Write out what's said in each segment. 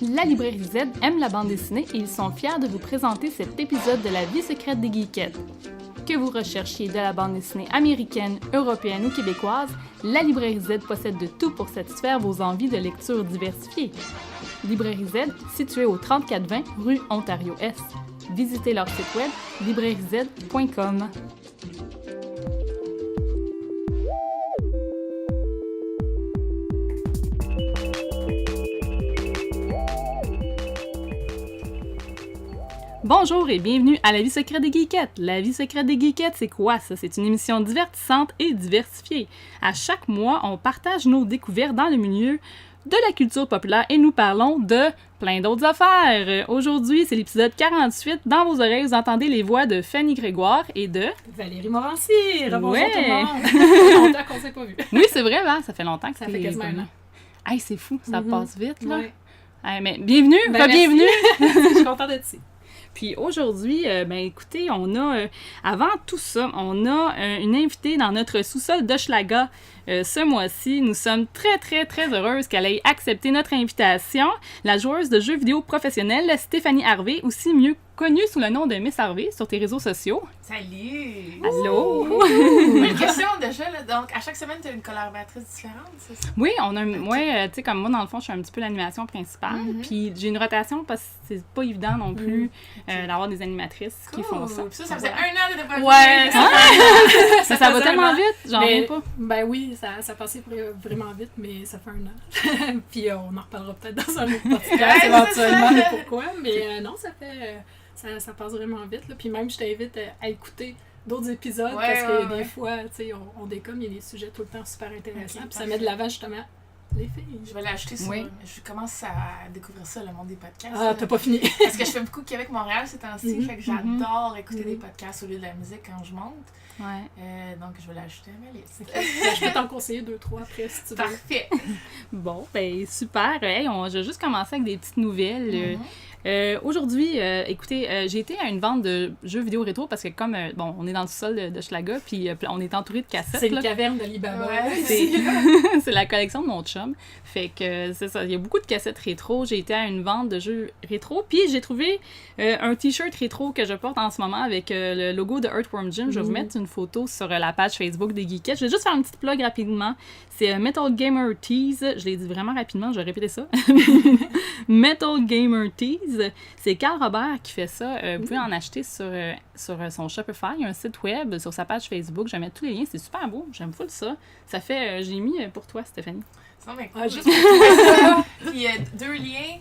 La librairie Z aime la bande dessinée et ils sont fiers de vous présenter cet épisode de La vie secrète des geekettes. Que vous recherchiez de la bande dessinée américaine, européenne ou québécoise, la librairie Z possède de tout pour satisfaire vos envies de lecture diversifiées. Librairie Z, située au 3420 rue Ontario-Est. Visitez leur site web librairiez.com. Bonjour et bienvenue à La vie secrète des geekettes. La vie secrète des geekettes, c'est quoi ça? C'est une émission divertissante et diversifiée. À chaque mois, on partage nos découvertes dans le milieu de la culture populaire et nous parlons de plein d'autres affaires. Aujourd'hui, c'est l'épisode 48. Dans vos oreilles, vous entendez les voix de Fanny Grégoire et de Valérie Morancy. Bonjour Ouais. tout le monde. Ça fait longtemps qu'on s'est pas vu. Oui, c'est vrai, hein? Ça fait longtemps que Ça fait quasiment un an. Hey, c'est fou, ça passe vite, là. Ouais. Hey, mais bienvenue, Ben, bienvenue. Je suis contente d'être ici. Puis aujourd'hui, écoutez, on a, avant tout ça, on a une invitée dans notre sous-sol d'Hochelaga ce mois-ci. Nous sommes très, très, très heureuses qu'elle ait accepté notre invitation. La joueuse de jeux vidéo professionnelle, Stéphanie Harvey, aussi mieux connue sous le nom de Miss Harvey sur tes réseaux sociaux. Salut! Allô! Une question déjà, là. Donc, à chaque semaine, tu as une collaboratrice différente, c'est ça? Oui, on a tu sais, comme moi, dans le fond, je suis un petit peu l'animation principale. Puis j'ai une rotation parce que c'est pas évident non plus d'avoir des animatrices qui font ça. Puis ça faisait un an de pas Ouais, Ça va tellement vite, j'en reviens pas. Ben oui, ça passait vraiment vite, mais ça fait un an. Puis on en reparlera peut-être dans un autre podcast éventuellement de pourquoi. Mais non, ça fait... Ça passe vraiment vite. Là. Puis même, je t'invite à écouter d'autres épisodes parce que des fois, tu sais, on décomme, il y a des sujets tout le temps super intéressants. Puis ça met de l'avant justement les filles. Je vais l'acheter sur... Oui. Je commence à découvrir ça, le monde des podcasts. Ah, t'as pas fini. Parce que je fais beaucoup de Québec-Montréal ces temps-ci, fait que j'adore écouter des podcasts au lieu de la musique quand je monte. Ouais. Donc, je vais l'acheter à ma liste. Je peux t'en conseiller 2-3 après si tu veux. Parfait! Bon, ben super. Hey, je vais juste commencer avec des petites nouvelles. Aujourd'hui, écoutez, j'ai été à une vente de jeux vidéo rétro parce que comme, on est dans le sol de Schlaga, puis on est entouré de cassettes. C'est une là. caverne d'Alibaba. Ouais. C'est la collection de mon chum. Fait que c'est ça, il y a beaucoup de cassettes rétro. J'ai été à une vente de jeux rétro, puis j'ai trouvé un t-shirt rétro que je porte en ce moment avec le logo de Earthworm Jim. Je vais vous mettre une photo sur la page Facebook des Geekettes. Je vais juste faire une petite plug rapidement. C'est Metal Gamer Tees. Je l'ai dit vraiment rapidement, je vais répéter ça. Metal Gamer Tees. C'est Carl Robert qui fait ça. Vous pouvez en acheter sur son Shopify. Il y a un site web sur sa page Facebook. Je vais mettre tous les liens. C'est super beau. J'aime full ça. Ça fait... j'ai mis pour toi, Stéphanie. C'est vraiment Ah, cool. juste pour Puis deux liens.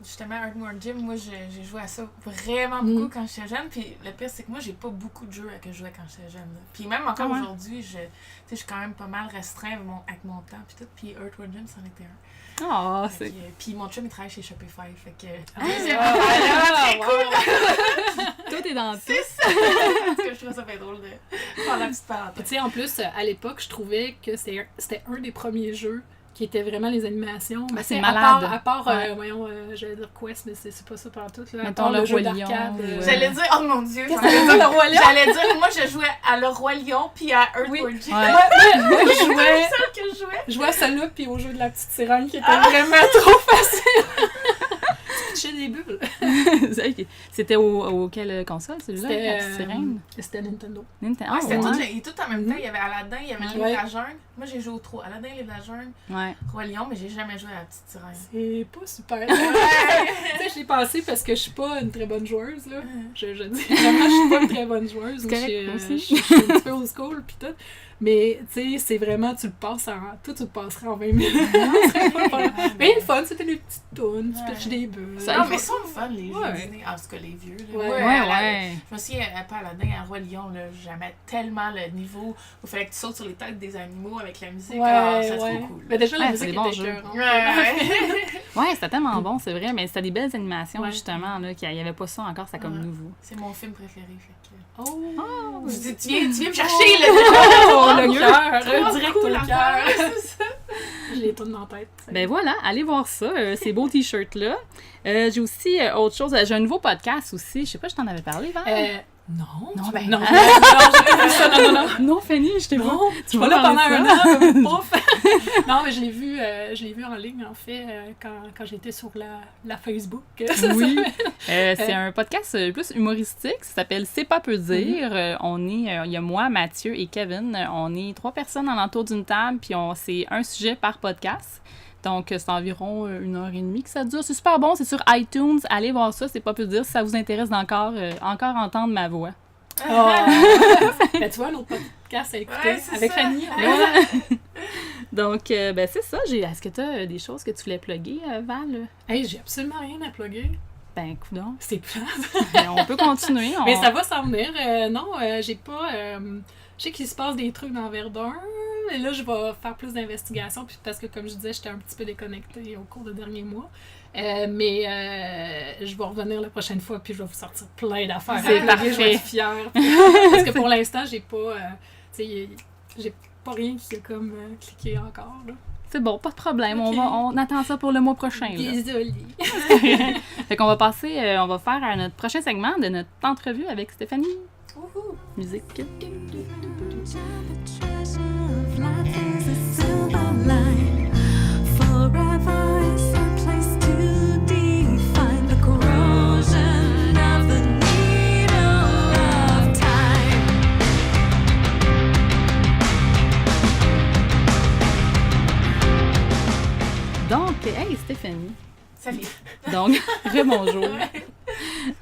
Justement, Earthworm Jim, moi j'ai joué à ça vraiment beaucoup quand j'étais jeune. Puis le pire, c'est que moi j'ai pas beaucoup de jeux que je jouais quand j'étais jeune. Là. Puis même encore aujourd'hui, je suis quand même pas mal restreint avec mon temps. Puis tout. Puis Earthworm Jim, c'en était un. Oh, c'est... Puis mon chum, il travaille chez Shopify. Fait que. Tout est dans tout. C'est ça! Parce que je trouve ça bien drôle de faire la petite Tu parenthèse. sais, en plus, à l'époque, je trouvais que c'était un des premiers jeux qui était vraiment les animations. Mais c'est à malade. part Ouais. j'allais dire Quest, mais c'est pas ça par tout. Là. À Mettons part le jeu Roi Lion, d'arcade. J'allais dire, oh mon dieu! Qu'est-ce que t'allais dire, le Roi Lion? J'allais dire, moi je jouais à le Roi Lion puis à Earthworm Jim. Ouais. Moi, je jouais... C'est ça que je jouais. Je jouais à celui-là, puis au jeu de la petite sirène qui était vraiment trop facile. Tu pitchais des bulles. C'était au quelle console, celui-là? C'était, La petite sirène? C'était Nintendo. Nintendo. Ouais, Ah, c'était ouais. tout en même temps. Il y avait Aladdin, il y avait le livre Ouais. de la jungle. Moi j'ai joué aux trois. Aladdin, le livre de la jungle, Ouais. Roi Lion, mais j'ai jamais joué à la petite sirène. C'est pas super. Tu sais, je l'ai pensé parce que je suis pas une très bonne joueuse, là. Je dis vraiment, je suis pas une très bonne joueuse. C'est Moi, correct, moi aussi. je suis un petit peu old school, pis tout. Mais, tu sais, c'est vraiment, tu le le passerais en 20 minutes. Mais le fun, c'était les petites tounes, tu pitches des bulles. Ça, Non, il mais faut- ça, le fun, les jeux Ouais. Disney. En tout cas, les vieux. Là. Ouais. Moi, Ouais. Je me souviens, pas Aladdin, à Roi Lion, là, j'aimais tellement le niveau où il fallait que tu sautes sur les têtes des animaux avec la musique. C'est trop cool. Mais déjà, la Ouais, musique c'est des bons était jeux. écœurante. Ouais. Ouais, c'était tellement bon, c'est vrai, mais c'était des belles animations, Ouais. justement, là, qu'il n'y avait pas ça encore, c'était comme Ouais. nouveau. C'est mon film préféré. Fait que... Oh! Tu viens me chercher, là! Oh, le Trop cœur! Direct cool au à cœur! faire, c'est ça. Je l'ai tout en tête. Ben voilà, allez voir ça, ces beaux t-shirts-là. J'ai aussi autre chose, j'ai un nouveau podcast aussi, je sais pas, je t'en avais parlé, Val? Non, ben... non, j'ai vu ça, non. Non, Fanny, je t'ai Non, vu. je suis pas là pendant un an, pouf! Non, mais je l'ai vu en ligne, en fait, quand j'étais sur la Facebook. Oui, c'est un podcast plus humoristique, ça s'appelle C'est pas peu dire. Il y a moi, Mathieu et Kevin, on est 3 personnes alentour d'une table, puis c'est un sujet par podcast. Donc, c'est environ 1h30 que ça dure. C'est super bon, c'est sur iTunes. Allez voir ça, c'est pas peu dire si ça vous intéresse d'encore entendre ma voix. Oh. Ben, tu vois, un autre podcast à écouter avec Fanny. Donc, c'est ça. Est-ce que tu as des choses que tu voulais plugger, Val? Hey, j'ai absolument rien à plugger. Ben, coudonc. C'est plate. On peut continuer. Mais ça va s'en venir. Non, j'ai pas... je sais qu'il se passe des trucs dans Verdun. Et là, je vais faire plus d'investigations, puis parce que, comme je disais, j'étais un petit peu déconnectée au cours des derniers mois. Mais je vais revenir la prochaine fois, puis je vais vous sortir plein d'affaires. C'est parfait. Je vais être fière. Parce que pour l'instant, j'ai pas... j'ai pas rien qui a comme cliqué encore, là. C'est bon, pas de problème. Okay. On attend ça pour le mois prochain. Désolée. Fait qu'on va passer... on va faire notre prochain segment de notre entrevue avec Stéphanie. Wouhou! Musique. Donc, hey Stéphanie. Salut. Donc, bonjour.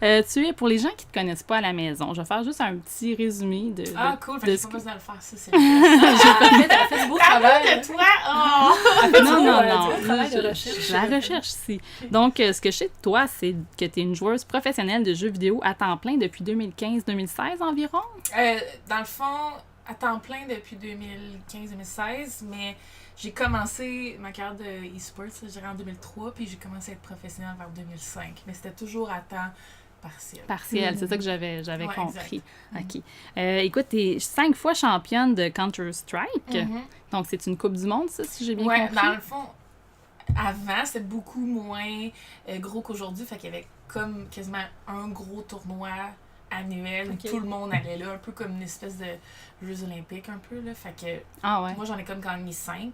Tu es, pour les gens qui ne te connaissent pas à la maison, je vais faire juste un petit résumé de... Ah, cool, fait que j'ai pas besoin de le faire, ça, c'est T'as fait du beau travail. de toi! Oh! Non. La recherche, si. Donc, ce que je sais de toi, c'est que tu es une joueuse professionnelle de jeux vidéo à temps plein depuis 2015-2016 environ? Dans le fond, à temps plein depuis 2015-2016, mais j'ai commencé ma carrière de e-sports, je dirais en 2003, puis j'ai commencé à être professionnelle vers 2005. Mais c'était toujours à temps partiel. Partiel, c'est ça que j'avais Ouais, compris. exact. OK. Écoute, tu es 5 fois championne de Counter-Strike. Mm-hmm. Donc, c'est une Coupe du Monde, ça, si j'ai bien Ouais, compris? dans le fond, avant, c'était beaucoup moins gros qu'aujourd'hui. Fait qu'il y avait comme quasiment un gros tournoi annuel où tout le monde allait là, un peu comme une espèce de Jeux olympiques un peu, là. Fait que moi, j'en ai comme gagné 5.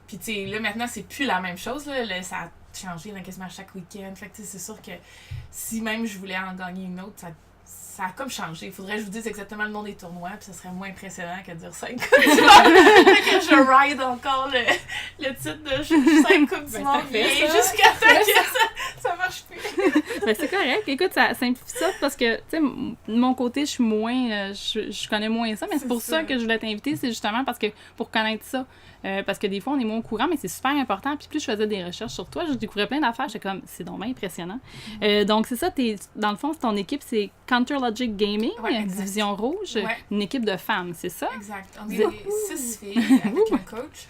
Puis, tu sais, là, maintenant, c'est plus la même chose, là. Ça a changé là, quasiment chaque week-end. Fait que, tu sais, c'est sûr que si même je voulais en gagner une autre, ça a comme changé. Il faudrait que je vous dise exactement le nom des tournois, puis ça serait moins impressionnant que de dire 5 Coupes du Monde. Fait que je ride encore le titre de 5 Coupes du Monde. Jusqu'à temps que ça marche plus. Ben, c'est correct. Écoute, ça simplifie ça parce que, tu sais, de mon côté, je suis moins... je connais moins ça, mais c'est pour ça que je voulais t'inviter. C'est justement parce que pour connaître ça. Parce que des fois, on est moins au courant, mais c'est super important. Puis plus je faisais des recherches sur toi, je découvrais plein d'affaires. J'étais comme, c'est donc bien impressionnant. Donc, c'est ça. Dans le fond, ton équipe, c'est Counter Logic Gaming, Division Rouge, une équipe de femmes, c'est ça? Exact. On est 6 filles avec un coach.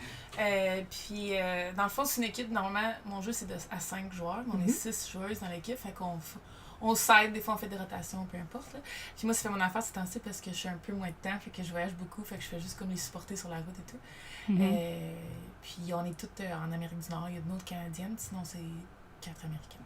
Puis, dans le fond, c'est une équipe, normalement, mon jeu, c'est à 5 joueurs. On est 6 joueuses dans l'équipe, fait qu'on s'aide, des fois on fait des rotations, peu importe. Là. Puis moi, ça fait mon affaire ces temps-ci parce que je suis un peu moins de temps, fait que je voyage beaucoup, fait que je fais juste comme les supporter sur la route et tout. Puis on est toutes en Amérique du Nord, il y a de notre Canadiennes, sinon c'est 4 Américaines.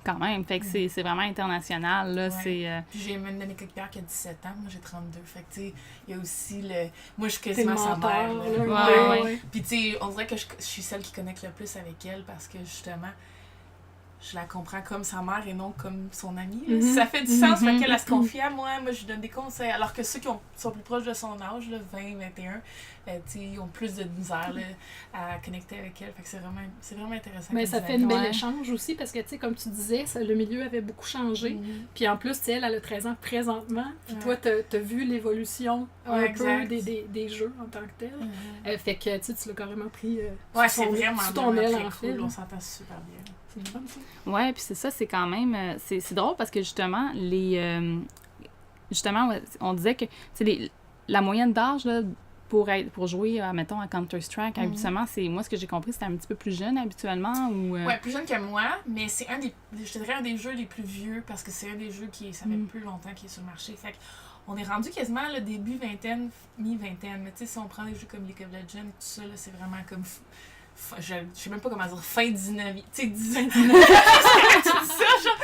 Quand même, fait que c'est vraiment international, là, c'est... Puis j'ai une de mes coéquipières qui a 17 ans, moi j'ai 32, fait que tu sais, il y a aussi le... Moi je suis quasiment sa mère, là. Puis tu sais, on dirait que je suis celle qui connecte le plus avec elle parce que justement, je la comprends comme sa mère et non comme son amie. Ça fait du sens, fait qu'elle se confie à moi, je lui donne des conseils, alors que ceux qui sont plus proches de son âge, là, 20, 21, ils ont plus de misère là, à connecter avec elle, fait que c'est vraiment intéressant. Mais ça fait une belle échange aussi, parce que, tu sais, comme tu disais, le milieu avait beaucoup changé, puis en plus, tu sais, elle a 13 ans présentement, puis toi, t'as vu l'évolution un peu des jeux en tant que tel, fait que, tu l'as carrément pris sous ton aile, en fait. Cool, on s'entend super bien. Ouais, puis c'est ça, c'est quand même... c'est drôle parce que justement, justement, on disait que la moyenne d'âge là, pour jouer, mettons, à Counter-Strike, habituellement, moi, ce que j'ai compris, c'était un petit peu plus jeune habituellement, ou... Ouais, plus jeune que moi, mais c'est je te dirais un des jeux les plus vieux, parce que c'est un des jeux ça fait plus longtemps qu'il est sur le marché, fait on est rendu quasiment le début vingtaine, mi-vingtaine, mais tu sais, si on prend des jeux comme League of Legends et tout ça, là, c'est vraiment comme... je sais même pas comment dire, fin 19e, tu sais, 19e, tu dis ça, genre,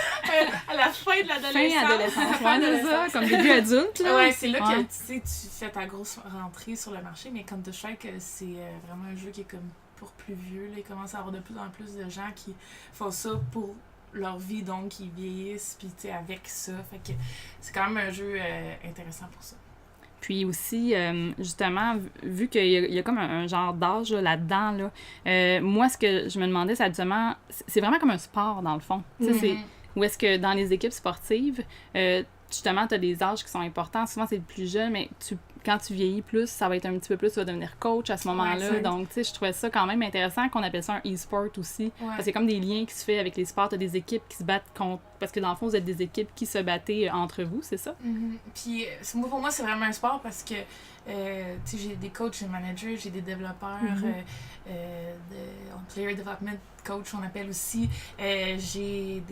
à la fin de l'adolescence. Fin adolescence, ouais, c'est ça, comme début adulte. Là. Ouais, c'est là que Ouais. tu fais ta grosse rentrée sur le marché, mais Counter-Strike, c'est vraiment un jeu qui est comme pour plus vieux. Là. Il commence à avoir de plus en plus de gens qui font ça pour leur vie, donc qui vieillissent, puis tu sais, avec ça. Fait que c'est quand même un jeu intéressant pour ça. Puis aussi, justement, vu qu'il y a comme un genre d'âge là-dedans, là, moi, ce que je me demandais, c'est justement, c'est vraiment comme un sport, dans le fond. Tu sais, c'est où est-ce que dans les équipes sportives, justement, tu as des âges qui sont importants. Souvent, c'est le plus jeune, mais quand tu vieillis plus, ça va être un petit peu plus, tu vas devenir coach à ce moment-là. Ouais, donc, tu sais, je trouvais ça quand même intéressant qu'on appelle ça un e-sport aussi. Ouais. Parce que c'est comme des liens qui se fait avec les sports. Tu as des équipes qui se battent contre... Parce que dans le fond, vous êtes des équipes qui se battaient entre vous, c'est ça? Puis pour moi, c'est vraiment un sport parce que tu sais, j'ai des coachs, j'ai des managers, j'ai des développeurs, player development coach, on appelle aussi. J'ai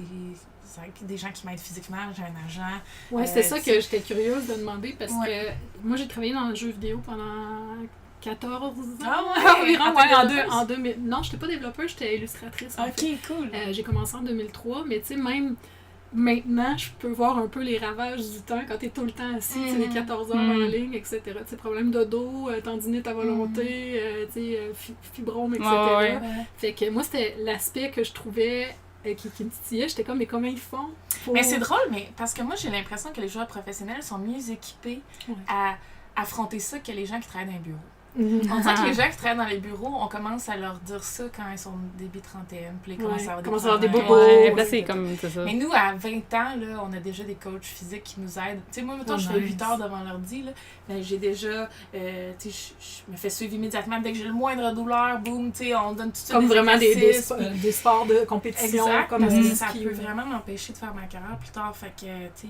des gens qui m'aident physiquement, j'ai un agent. Ouais, c'était ça que j'étais curieuse de demander parce que moi, j'ai travaillé dans le jeu vidéo pendant 14 ans. Ah ouais! Environ, en 2000. Non, j'étais pas développeur, j'étais illustratrice. En fait. Cool. J'ai commencé en 2003, mais tu sais, même maintenant, je peux voir un peu les ravages du temps quand t'es tout le temps assis, tu sais, les 14 heures en ligne, etc. Tu sais, problèmes de dos, tendinite à volonté, tu sais, fibromes, etc. Ouais. Fait que moi, c'était l'aspect que je trouvais qui me titillait. J'étais comme, mais comment ils font pour... Mais c'est drôle, mais parce que moi, j'ai l'impression que les joueurs professionnels sont mieux équipés à affronter ça que les gens qui travaillent dans les bureaux. On dirait que les gens qui travaillent dans les bureaux, on commence à leur dire ça quand ils sont début trentaine, puis ils commencent à avoir des problèmes. bobos. Ouais, là, c'est comme... C'est ça. Mais nous, à 20 ans, là, on a déjà des coachs physiques qui nous aident. Tu sais, moi, mettons, je fais 8 heures devant l'ordi, là, mais j'ai déjà... tu sais, je me fais suivre immédiatement. Dès que j'ai le moindre douleur, boum, tu sais, on donne tout de suite comme des vraiment exercices, des sports de compétition. Exact, Comme parce que ski, ça peut vraiment m'empêcher de faire ma carrière plus tard. Fait que, tu sais,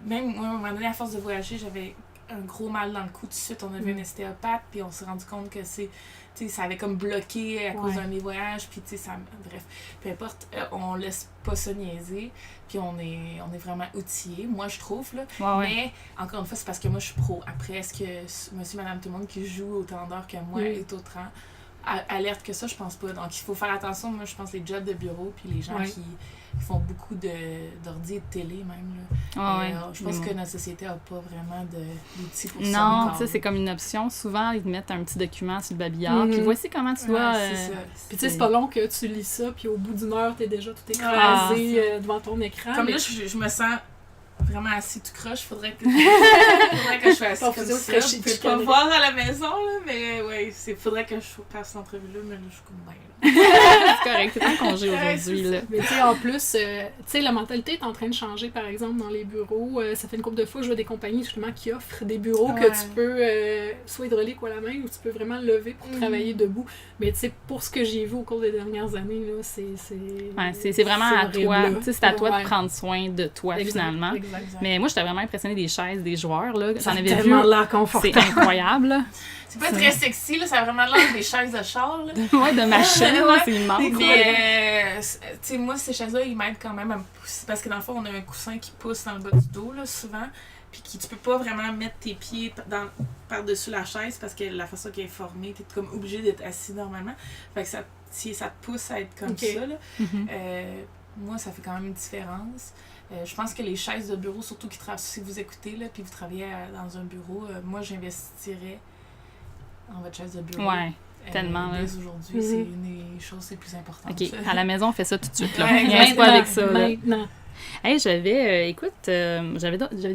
même moi, à un moment donné, à force de voyager, j'avais un gros mal dans le cou tout de suite. On a vu un ostéopathe, puis on s'est rendu compte que ça avait comme bloqué à cause d'un de mes voyages, puis tu sais, bref, peu importe, on laisse pas ça niaiser, puis on est vraiment outillés, moi je trouve, là. Mais, encore une fois, c'est parce que moi je suis pro. Après, est-ce que monsieur, madame, tout le monde qui joue autant d'heures que moi est autant alerte que ça? Je pense pas. Donc, il faut faire attention. Moi, je pense les jobs de bureau, puis les gens qui font beaucoup d'ordi et de télé, même, là. Je pense que notre société n'a pas vraiment d'outils pour ça. Non, tu sais, c'est comme une option. Souvent, ils te mettent un petit document sur le babillard, puis voici comment tu dois... Puis tu sais, c'est pas long que tu lis ça, puis au bout d'une heure, t'es déjà tout écrasé devant ton écran. Comme là, je me sens vraiment assis tout croche. Faudrait que je fasse comme ça. Je peux pas voir à la maison, là, mais ouais, faudrait que je fasse cette entrevue-là, mais là, je suis comme bien, là. C'est correct, t'es en congé aujourd'hui, là. Mais tu sais, en plus, tu sais, la mentalité est en train de changer, par exemple, dans les bureaux. Ça fait une couple de fois que je vois des compagnies, justement, qui offrent des bureaux que tu peux soit hydraulique ou à la main, ou tu peux vraiment lever pour travailler debout. Mais tu sais, pour ce que j'ai vu au cours des dernières années, là, c'est vraiment à toi. Tu sais, c'est à toi de prendre soin de toi, finalement. Exact. Mais moi, j'étais vraiment impressionnée des chaises des joueurs, là. J'en avais vu. L'air confortable. C'est incroyable, là. C'est pas très sexy, là, ça a vraiment l'air des chaises de char, là. Ouais, de machine, là, c'est immense. Mais, tu sais, moi, ces chaises-là, ils m'aident quand même à me pousser. Parce que dans le fond, on a un coussin qui pousse dans le bas du dos, là, souvent. Puis tu peux pas vraiment mettre tes pieds par-dessus la chaise parce que la façon qu'elle est formée, t'es comme obligé d'être assis normalement. Fait que ça te pousse à être comme ça, là. Moi, ça fait quand même une différence. Je pense que les chaises de bureau, surtout si vous écoutez, là, puis vous travaillez dans un bureau, moi, j'investirais dans votre chaise de bureau. Ouais, tellement. Dès aujourd'hui, c'est une des choses les plus importantes. OK, à la maison, on fait ça tout de suite, là. Ouais, Rien pas avec ça, là. Maintenant. Hey, j'avais des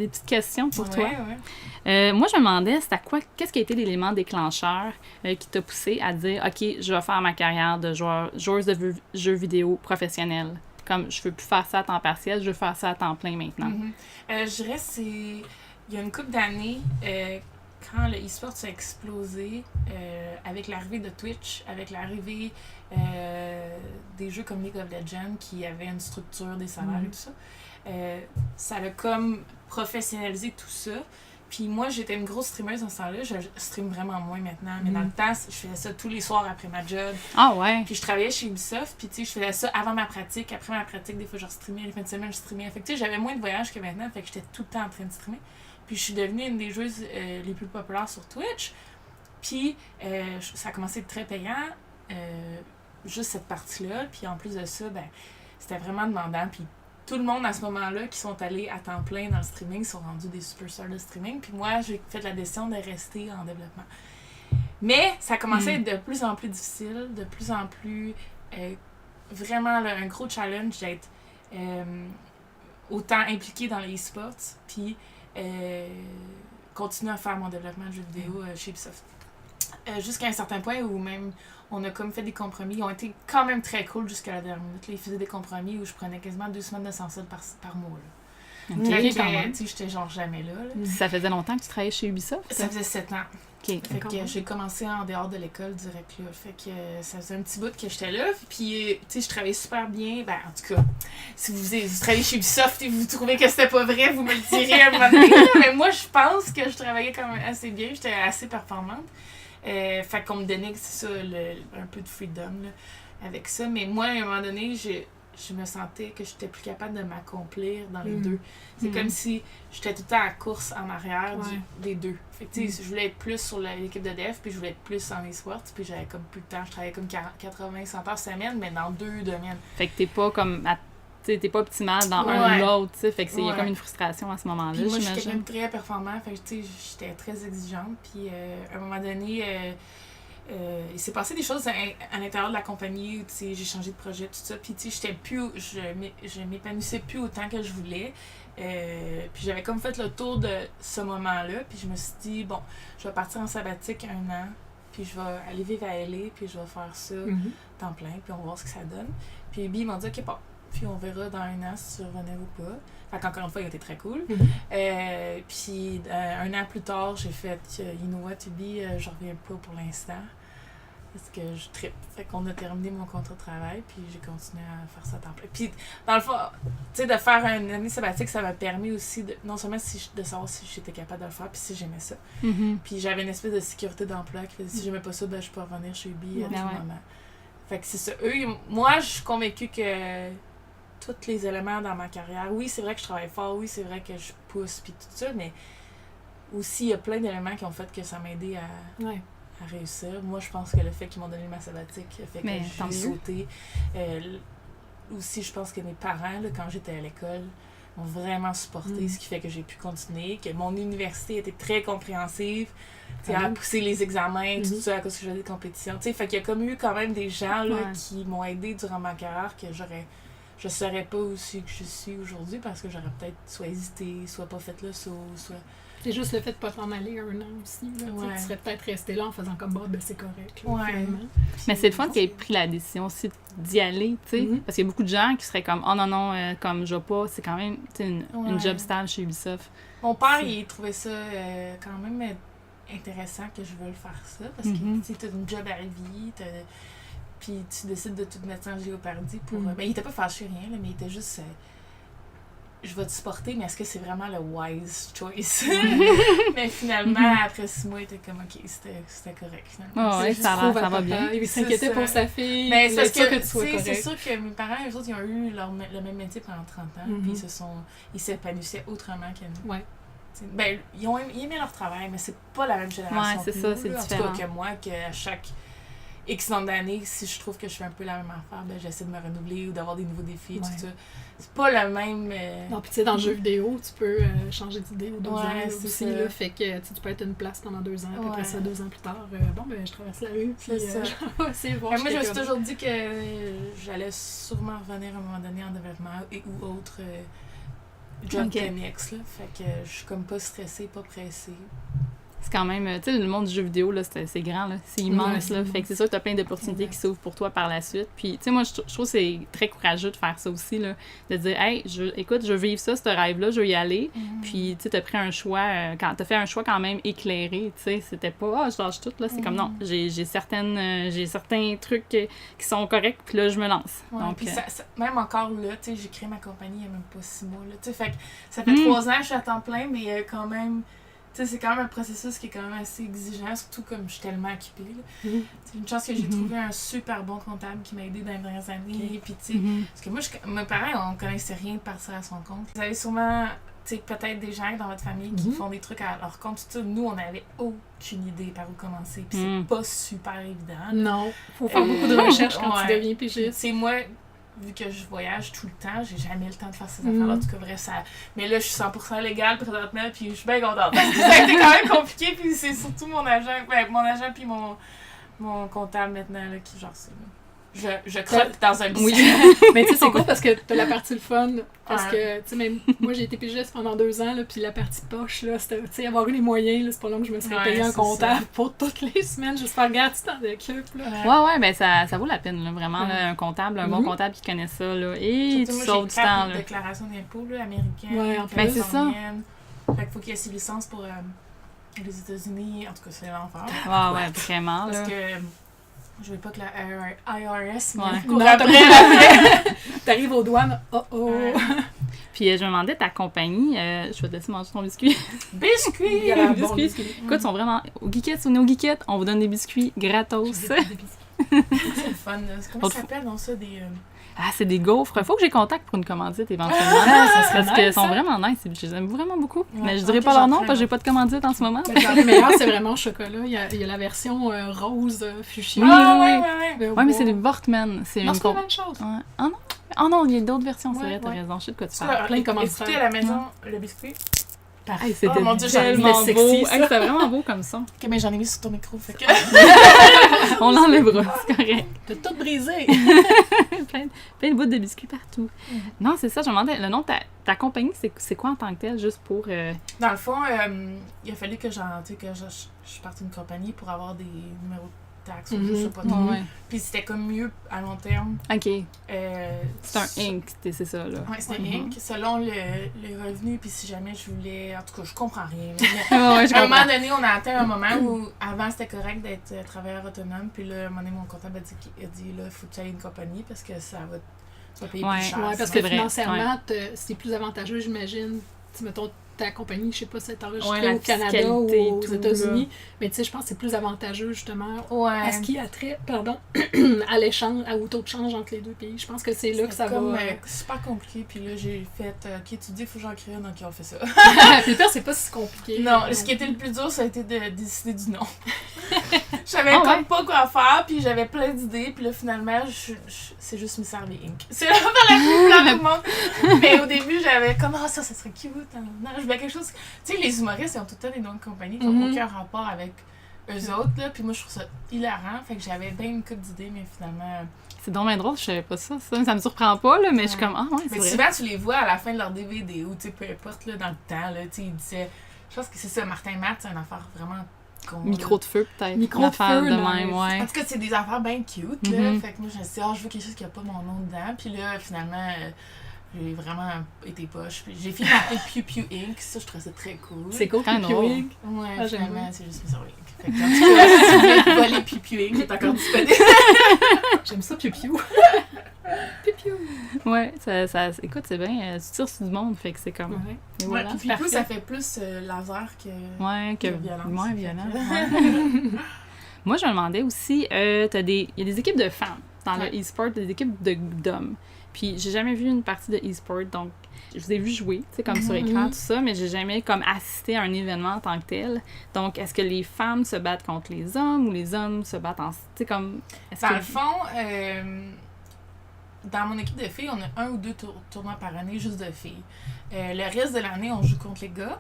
petites questions pour toi. Ouais. Moi, je me demandais, qu'est-ce qui a été l'élément déclencheur qui t'a poussé à dire, OK, je vais faire ma carrière de joueuse de jeux vidéo professionnelle. Comme, je veux plus faire ça à temps partiel, je veux faire ça à temps plein maintenant. Je dirais il y a une couple d'années, quand le e-sport a explosé, avec l'arrivée de Twitch, avec l'arrivée des jeux comme League of Legends qui avaient une structure, des salaires et tout ça, ça a comme professionnalisé tout ça. Puis moi, j'étais une grosse streameuse dans ce temps-là. Je stream vraiment moins maintenant. Mais dans le temps, je faisais ça tous les soirs après ma job. Ah ouais? Puis je travaillais chez Ubisoft. Puis tu sais, je faisais ça avant ma pratique. Après ma pratique, des fois, je streamais. Les fins de semaine, je streamais. Fait que tu sais, j'avais moins de voyages que maintenant. Fait que j'étais tout le temps en train de streamer. Puis je suis devenue une des joueuses les plus populaires sur Twitch. Puis ça a commencé à être très payant. Juste cette partie-là. Puis en plus de ça, ben c'était vraiment demandant. Puis tout le monde à ce moment-là qui sont allés à temps plein dans le streaming sont rendus des superstars de streaming. Puis moi, j'ai fait la décision de rester en développement. Mais ça commençait à être de plus en plus difficile, de plus en plus vraiment là, un gros challenge d'être autant impliquée dans les e-sports, puis continuer à faire mon développement de jeux vidéo chez Ubisoft. Jusqu'à un certain point où même on a comme fait des compromis. Ils ont été quand même très cool jusqu'à la dernière minute. Là, ils faisaient des compromis où je prenais quasiment 2 semaines de sans-solde par mois. Là. Okay, quand même. J'étais genre jamais là. Ça faisait longtemps que tu travaillais chez Ubisoft? Ça faisait 7 ans. Okay. Fait que j'ai commencé en dehors de l'école direct là. Fait que ça faisait un petit bout que j'étais là. Puis, tu sais, je travaillais super bien. Ben, en tout cas, si vous travaillez chez Ubisoft et vous trouvez que c'était pas vrai, vous me le direz à un moment donné. Mais moi, je pense que je travaillais quand même assez bien. J'étais assez performante. Fait qu'on me donnait, c'est ça, un peu de freedom là, avec ça. Mais moi, à un moment donné, je me sentais que j'étais plus capable de m'accomplir dans les deux. C'est comme si j'étais tout le temps à course en arrière des deux. Fait que, tu sais, je voulais être plus sur l'équipe de dev, puis je voulais être plus en e-sports, puis j'avais comme plus de temps. Je travaillais comme 80-100 heures semaine, mais dans 2 domaines. Fait que t'es pas comme... t'es pas optimal dans un ou l'autre, tu sais, fait que il y a comme une frustration à ce moment-là, puis moi, j'imagine. Je suis quelqu'un de très performant, fait que, tu sais, j'étais très exigeante, puis à un moment donné, il s'est passé des choses à l'intérieur de la compagnie, tu sais, j'ai changé de projet, tout ça, puis tu sais, je m'épanouissais plus autant que je voulais, puis j'avais comme fait le tour de ce moment-là, puis je me suis dit, bon, je vais partir en sabbatique 1 an, puis je vais aller vivre à LA, puis je vais faire ça temps plein, puis on va voir ce que ça donne. Puis Ubi, ils m'ont dit, OK, bon, puis on verra dans 1 an si tu revenais ou pas. Fait qu'encore une fois, il a été très cool. Puis 1 an plus tard, j'ai fait, you know what, Ubi, je reviens pas pour l'instant. Parce que je trippe. Fait qu'on a terminé mon contrat de travail, puis j'ai continué à faire ça à temps plein. Puis, dans le fond, tu sais, de faire une année sabbatique, ça m'a permis aussi de, non seulement de savoir si j'étais capable de le faire, puis si j'aimais ça. Puis j'avais une espèce de sécurité d'emploi qui faisait si j'aimais pas ça, ben je peux revenir chez Ubi à tout moment. Fait que c'est ça. Moi, je suis convaincue que tous les éléments dans ma carrière, oui, c'est vrai que je travaille fort, oui, c'est vrai que je pousse, puis tout ça, mais aussi, il y a plein d'éléments qui ont fait que ça m'a aidé à réussir. Moi, je pense que le fait qu'ils m'ont donné ma sabbatique a fait que j'ai sauté. Aussi, je pense que mes parents, là, quand j'étais à l'école, m'ont vraiment supporté, ce qui fait que j'ai pu continuer, que mon université était très compréhensive, à pousser les examens, tout ça, à cause que j'avais des compétitions. Fait qu'il y a comme eu quand même des gens là, qui m'ont aidé durant ma carrière que je serais pas aussi que je suis aujourd'hui parce que j'aurais peut-être soit hésité, soit pas fait le saut, soit... C'est juste le fait de pas t'en aller 1 an aussi. Là, tu serais peut-être resté là en faisant comme ben c'est correct. Là, mais c'est le fun qu'elle ait pris la décision aussi d'y aller, tu sais. Parce qu'il y a beaucoup de gens qui seraient comme oh non, comme je vais pas, c'est quand même une job stable chez Ubisoft. Mon père, il trouvait ça quand même intéressant que je veuille faire ça parce que tu as une job à vie, puis tu décides de tout mettre en géopardie pour. Mais il était pas fâché rien, là, mais il était juste. Je vais te supporter, mais est-ce que c'est vraiment le wise choice? Mais finalement, après 6 mois, il était comme, OK, c'était correct. Oh, ouais, ça va bien. Il s'inquiétait pour sa fille. Mais c'est parce que, tu sois correct. C'est sûr que mes parents, eux autres, ils ont eu le même métier pendant 30 ans, puis ils s'épanouissaient autrement que nous. Ben, ils aimaient leur travail, mais c'est pas la même génération. Ouais, c'est ça, c'est différent. En tout cas que moi, qu'à chaque X nombre d'années, si je trouve que je fais un peu la même affaire, ben j'essaie de me renouveler ou d'avoir des nouveaux défis, tout ça. C'est pas le même... Non, puis tu sais, dans le jeu vidéo, tu peux changer d'idée aux 2 ans aussi, ça. Là, fait que tu peux être une place pendant 2 ans, puis après ça, 2 ans plus tard, je traverse la rue, puis c'est bon. Moi, je me suis toujours dit que j'allais sûrement revenir à un moment donné en développement ou autre job connexe, là. Fait que je suis comme pas stressée, pas pressée. C'est quand même, tu sais, le monde du jeu vidéo, là, c'est grand, là, c'est immense, là, fait que c'est sûr que t'as plein d'opportunités qui s'ouvrent pour toi par la suite, puis tu sais, moi, je trouve que c'est très courageux de faire ça aussi, là, de dire, hey, écoute, je veux vivre ça, ce rêve-là, je veux y aller, puis tu sais, t'as pris un choix, t'as fait un choix quand même éclairé, tu sais, c'était pas, je lâche tout, là, c'est comme, non, j'ai certains trucs qui sont corrects, puis là, je me lance. Donc, puis même encore là, tu sais, j'ai créé ma compagnie il y a même pas 6 mois, là, tu sais, fait que ça fait 3 ans que je suis à temps plein, mais quand même... Tu sais, c'est quand même un processus qui est quand même assez exigeant, surtout comme je suis tellement occupée. C'est une chance que j'ai trouvé un super bon comptable qui m'a aidé dans les dernières années. Puis, tu sais, parce que moi, mes parents, on connaissait rien de partir à son compte. Vous avez sûrement, tu sais, peut-être des gens dans votre famille qui font des trucs à leur compte. Tout ça. Nous, on n'avait aucune idée par où commencer. Puis, c'est pas super évident. Non, faut faire beaucoup de recherches quand tu deviens pigiste. C'est moi, vu que je voyage tout le temps, j'ai jamais le temps de faire ces affaires-là. En tout cas, vrai, ça... Mais là, je suis 100% légale présentement, puis je suis bien contente. Ça a été quand même compliqué, puis c'est surtout mon agent puis mon comptable maintenant, là, qui genre ça. Je crotte dans un biscuit. Oui. Mais tu sais, c'est cool parce que t'as la partie le fun. Parce que, tu sais, même moi, j'ai été pigiste pendant 2 ans, là, puis la partie poche, là, c'était, tu sais, avoir eu les moyens, là, c'est pas long que je me serais payé un comptable pour toutes les semaines, juste faire regarder, tu t'en occupes, là. Ouais, ben ça vaut la peine, là, vraiment, là, un comptable, un bon comptable qui connaît ça, là, et surtout tu moi, sauves du temps, là. J'ai déclaration d'impôt, là, américaine. Ouais, en fait, c'est ça. Fait qu'il faut qu'il y ait ses licences pour les États-Unis, en tout cas, c'est l'enfer. Ouais, vraiment, là. Parce que... Je veux pas que la IRS me court après. T'arrives aux douanes, Puis je me demandais, ta compagnie, je vais te laisser manger ton biscuit. Biscuits! Biscuits. Écoute, ils sont vraiment... Au Geekettes, on est au Geekettes, on vous donne des biscuits gratos. C'est le fun. Comment ça s'appelle, non, ça, des... Ah, c'est des gaufres. Faut que j'ai contact pour une commandite éventuellement. Parce qu'ils sont vraiment nice. Je les aime vraiment beaucoup. Mais je dirais pas leur nom parce que j'ai pas de commandite en ce moment. Le meilleur, c'est vraiment au chocolat. Il y a la version rose fuchsia. Ouais, mais c'est des Wortmann. C'est la même chose. Ouais. Ah non, il y a d'autres versions, c'est vrai, t'as raison. Je sais de quoi tu parles. Plein de commanditaires. Écoutez à la maison, le biscuit. Pareil, c'était mon Dieu, tellement beau. Sexy, c'était vraiment beau comme ça. Ok, mais j'en ai mis sur ton micro, fait que... On l'enlèvera, c'est correct. T'as tout brisé. plein de bouts de biscuits partout. Non, c'est ça, je me demandais, le nom de ta compagnie, c'est quoi en tant que tel, juste pour... Dans le fond, il a fallu que je parte une compagnie pour avoir des numéros de taxes, ou je sais pas trop. Puis c'était comme mieux à long terme. OK. C'est un Inc., c'est ça, là. Ouais, c'était Inc. Selon les revenus, puis si jamais je voulais... En tout cas, je comprends rien. Mais à un moment donné, on a atteint un moment où, avant, c'était correct d'être travailleur autonome, puis là, à un moment donné, mon comptable a dit là, il faut que tu aies une compagnie, parce que ça va te payer plus cher. Ouais, parce que financièrement, c'est plus avantageux, j'imagine. Tu mettons, ta compagnie, je sais pas si c'est enregistrée au Canada ou aux États-Unis, mais tu sais, je pense que c'est plus avantageux, justement, à ce qui a trait, à l'échange, au taux de change entre les deux pays. Je pense que c'est là que ça va... C'est super compliqué, puis là, j'ai fait, OK, tu dis, il faut que j'en crée un, donc on fait ça. Puis le pire, c'est pas si compliqué. Non, ce qui était le plus dur, ça a été de décider du nom. Je savais comme pas quoi faire, puis j'avais plein d'idées, puis là, finalement, c'est juste Miss Harvey Inc. C'est la plus plate du monde. Mais au début, j'avais comme, ça serait cute. Non, je voulais quelque chose... Tu sais, les humoristes, ils ont tout le temps des noms de compagnie qui n'ont aucun rapport avec eux autres, là, puis moi, je trouve ça hilarant, fait que j'avais bien une couple d'idées, mais finalement... C'est dommage drôle, je savais pas ça me surprend pas, là, mais je suis comme, c'est vrai. Souvent, tu les vois à la fin de leur DVD, ou, tu sais, peu importe, là, dans le temps, là, tu sais, ils disaient... Je pense que c'est ça, Martin Matt, c'est une affaire vraiment... Micro de feu, peut-être. Micro de feu, de même, ouais. En tout cas, c'est des affaires bien cute, là. Fait que moi, je me suis dit, je veux quelque chose qui a pas mon nom dedans. Puis là, finalement, j'ai vraiment été poche. Puis j'ai fini par Pew Pew Inc. Ça, je trouvais ça très cool. C'est cool, Pew Pew Inc. Ouais, finalement, c'est juste Miss Harvey Inc. Fait que, en tout cas, si vous voulez voler Pew Pew Inc., c'est encore disponible. J'aime ça, Pew Pew. Pew Pew. Ouais, écoute, c'est bien. Tu tires sur du monde, fait que c'est comme... Ouais, voilà, Pew Pew, ça fait plus laser que violence. Moins violent. Moi, je me demandais aussi, il y a des équipes de femmes dans le e-sport, des équipes d'hommes. Puis j'ai jamais vu une partie de e-sport, donc je vous ai vu jouer, tu sais, comme sur écran, tout ça, mais j'ai jamais comme assisté à un événement en tant que tel. Donc, est-ce que les femmes se battent contre les hommes ou les hommes se battent tu sais, comme... Dans le fond, dans mon équipe de filles, on a 1 ou 2 tournois par année juste de filles. Le reste de l'année, on joue contre les gars.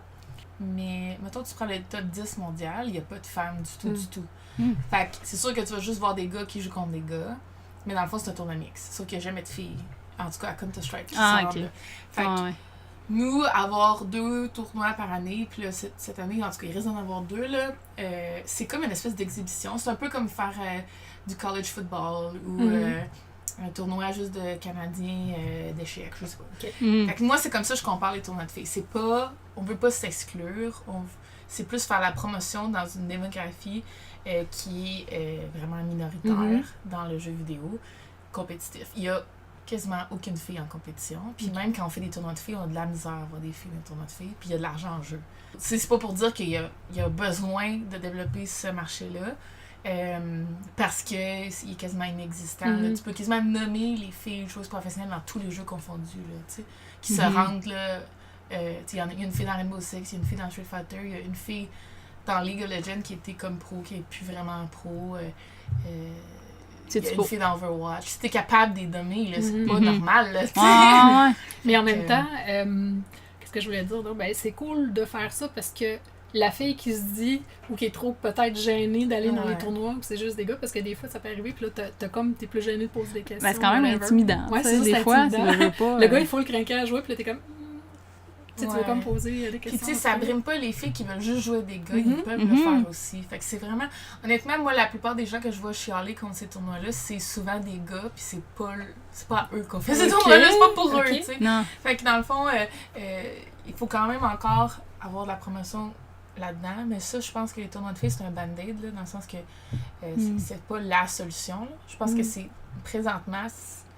Mais, mettons, tu prends le top 10 mondial, il n'y a pas de femmes du tout. Fait que c'est sûr que tu vas juste voir des gars qui jouent contre des gars. Mais dans le fond, c'est un tournoi mix. C'est sûr qu'il n'y a jamais de filles. En tout cas, à Counter-Strike. OK. Fait que nous, avoir 2 tournois par année, puis là, cette année, en tout cas, il risque d'en avoir 2, là, c'est comme une espèce d'exhibition. C'est un peu comme faire du college football ou un tournoi juste de Canadiens d'échecs, je sais pas. Fait que moi, c'est comme ça que je compare les tournois de filles. C'est pas... On veut pas s'exclure. C'est plus faire la promotion dans une démographie qui est vraiment minoritaire dans le jeu vidéo compétitif. Il y a quasiment aucune fille en compétition. Puis même quand on fait des tournois de filles, on a de la misère à avoir des filles dans les tournois de filles. Puis il y a de l'argent en jeu. C'est pas pour dire qu'il y a besoin de développer ce marché-là. Parce que il est quasiment inexistant. Là. Tu peux quasiment nommer les filles joueuses professionnelles dans tous les jeux confondus, là, qui se rendent là. Il y a une fille dans Rainbow Six, il y a une fille dans Street Fighter, il y a une fille dans League of Legends qui était comme pro, qui est plus vraiment pro. il y a une fille dans Overwatch. Si t'es capable de les dommer, là, c'est pas normal, là, ouais. Mais en même temps, qu'est-ce que je voulais dire? Ben, c'est cool de faire ça parce que la fille qui se dit ou qui est trop peut-être gênée d'aller dans les tournois où c'est juste des gars, parce que des fois ça peut arriver, puis là t'es plus gêné de poser des questions. Ben, c'est quand même intimidant. Ouais, c'est des fois, intimidant. Ça veut pas, le gars il faut le craquer à jouer, puis là t'es comme. Tu veux comme poser des questions. Puis tu sais, ça brime pas les filles qui veulent juste jouer des gars, ils peuvent le faire aussi. Fait que c'est vraiment. Honnêtement, moi, la plupart des gens que je vois chialer contre ces tournois-là, c'est souvent des gars, puis c'est pas eux qu'on fait ces tournois-là, c'est pas pour eux, tu sais. Fait que dans le fond, il faut quand même encore avoir de la promotion là-dedans, mais ça, je pense que les tournois de filles, c'est un band-aid, là, dans le sens que c'est pas la solution. Là. Je pense que c'est, présentement...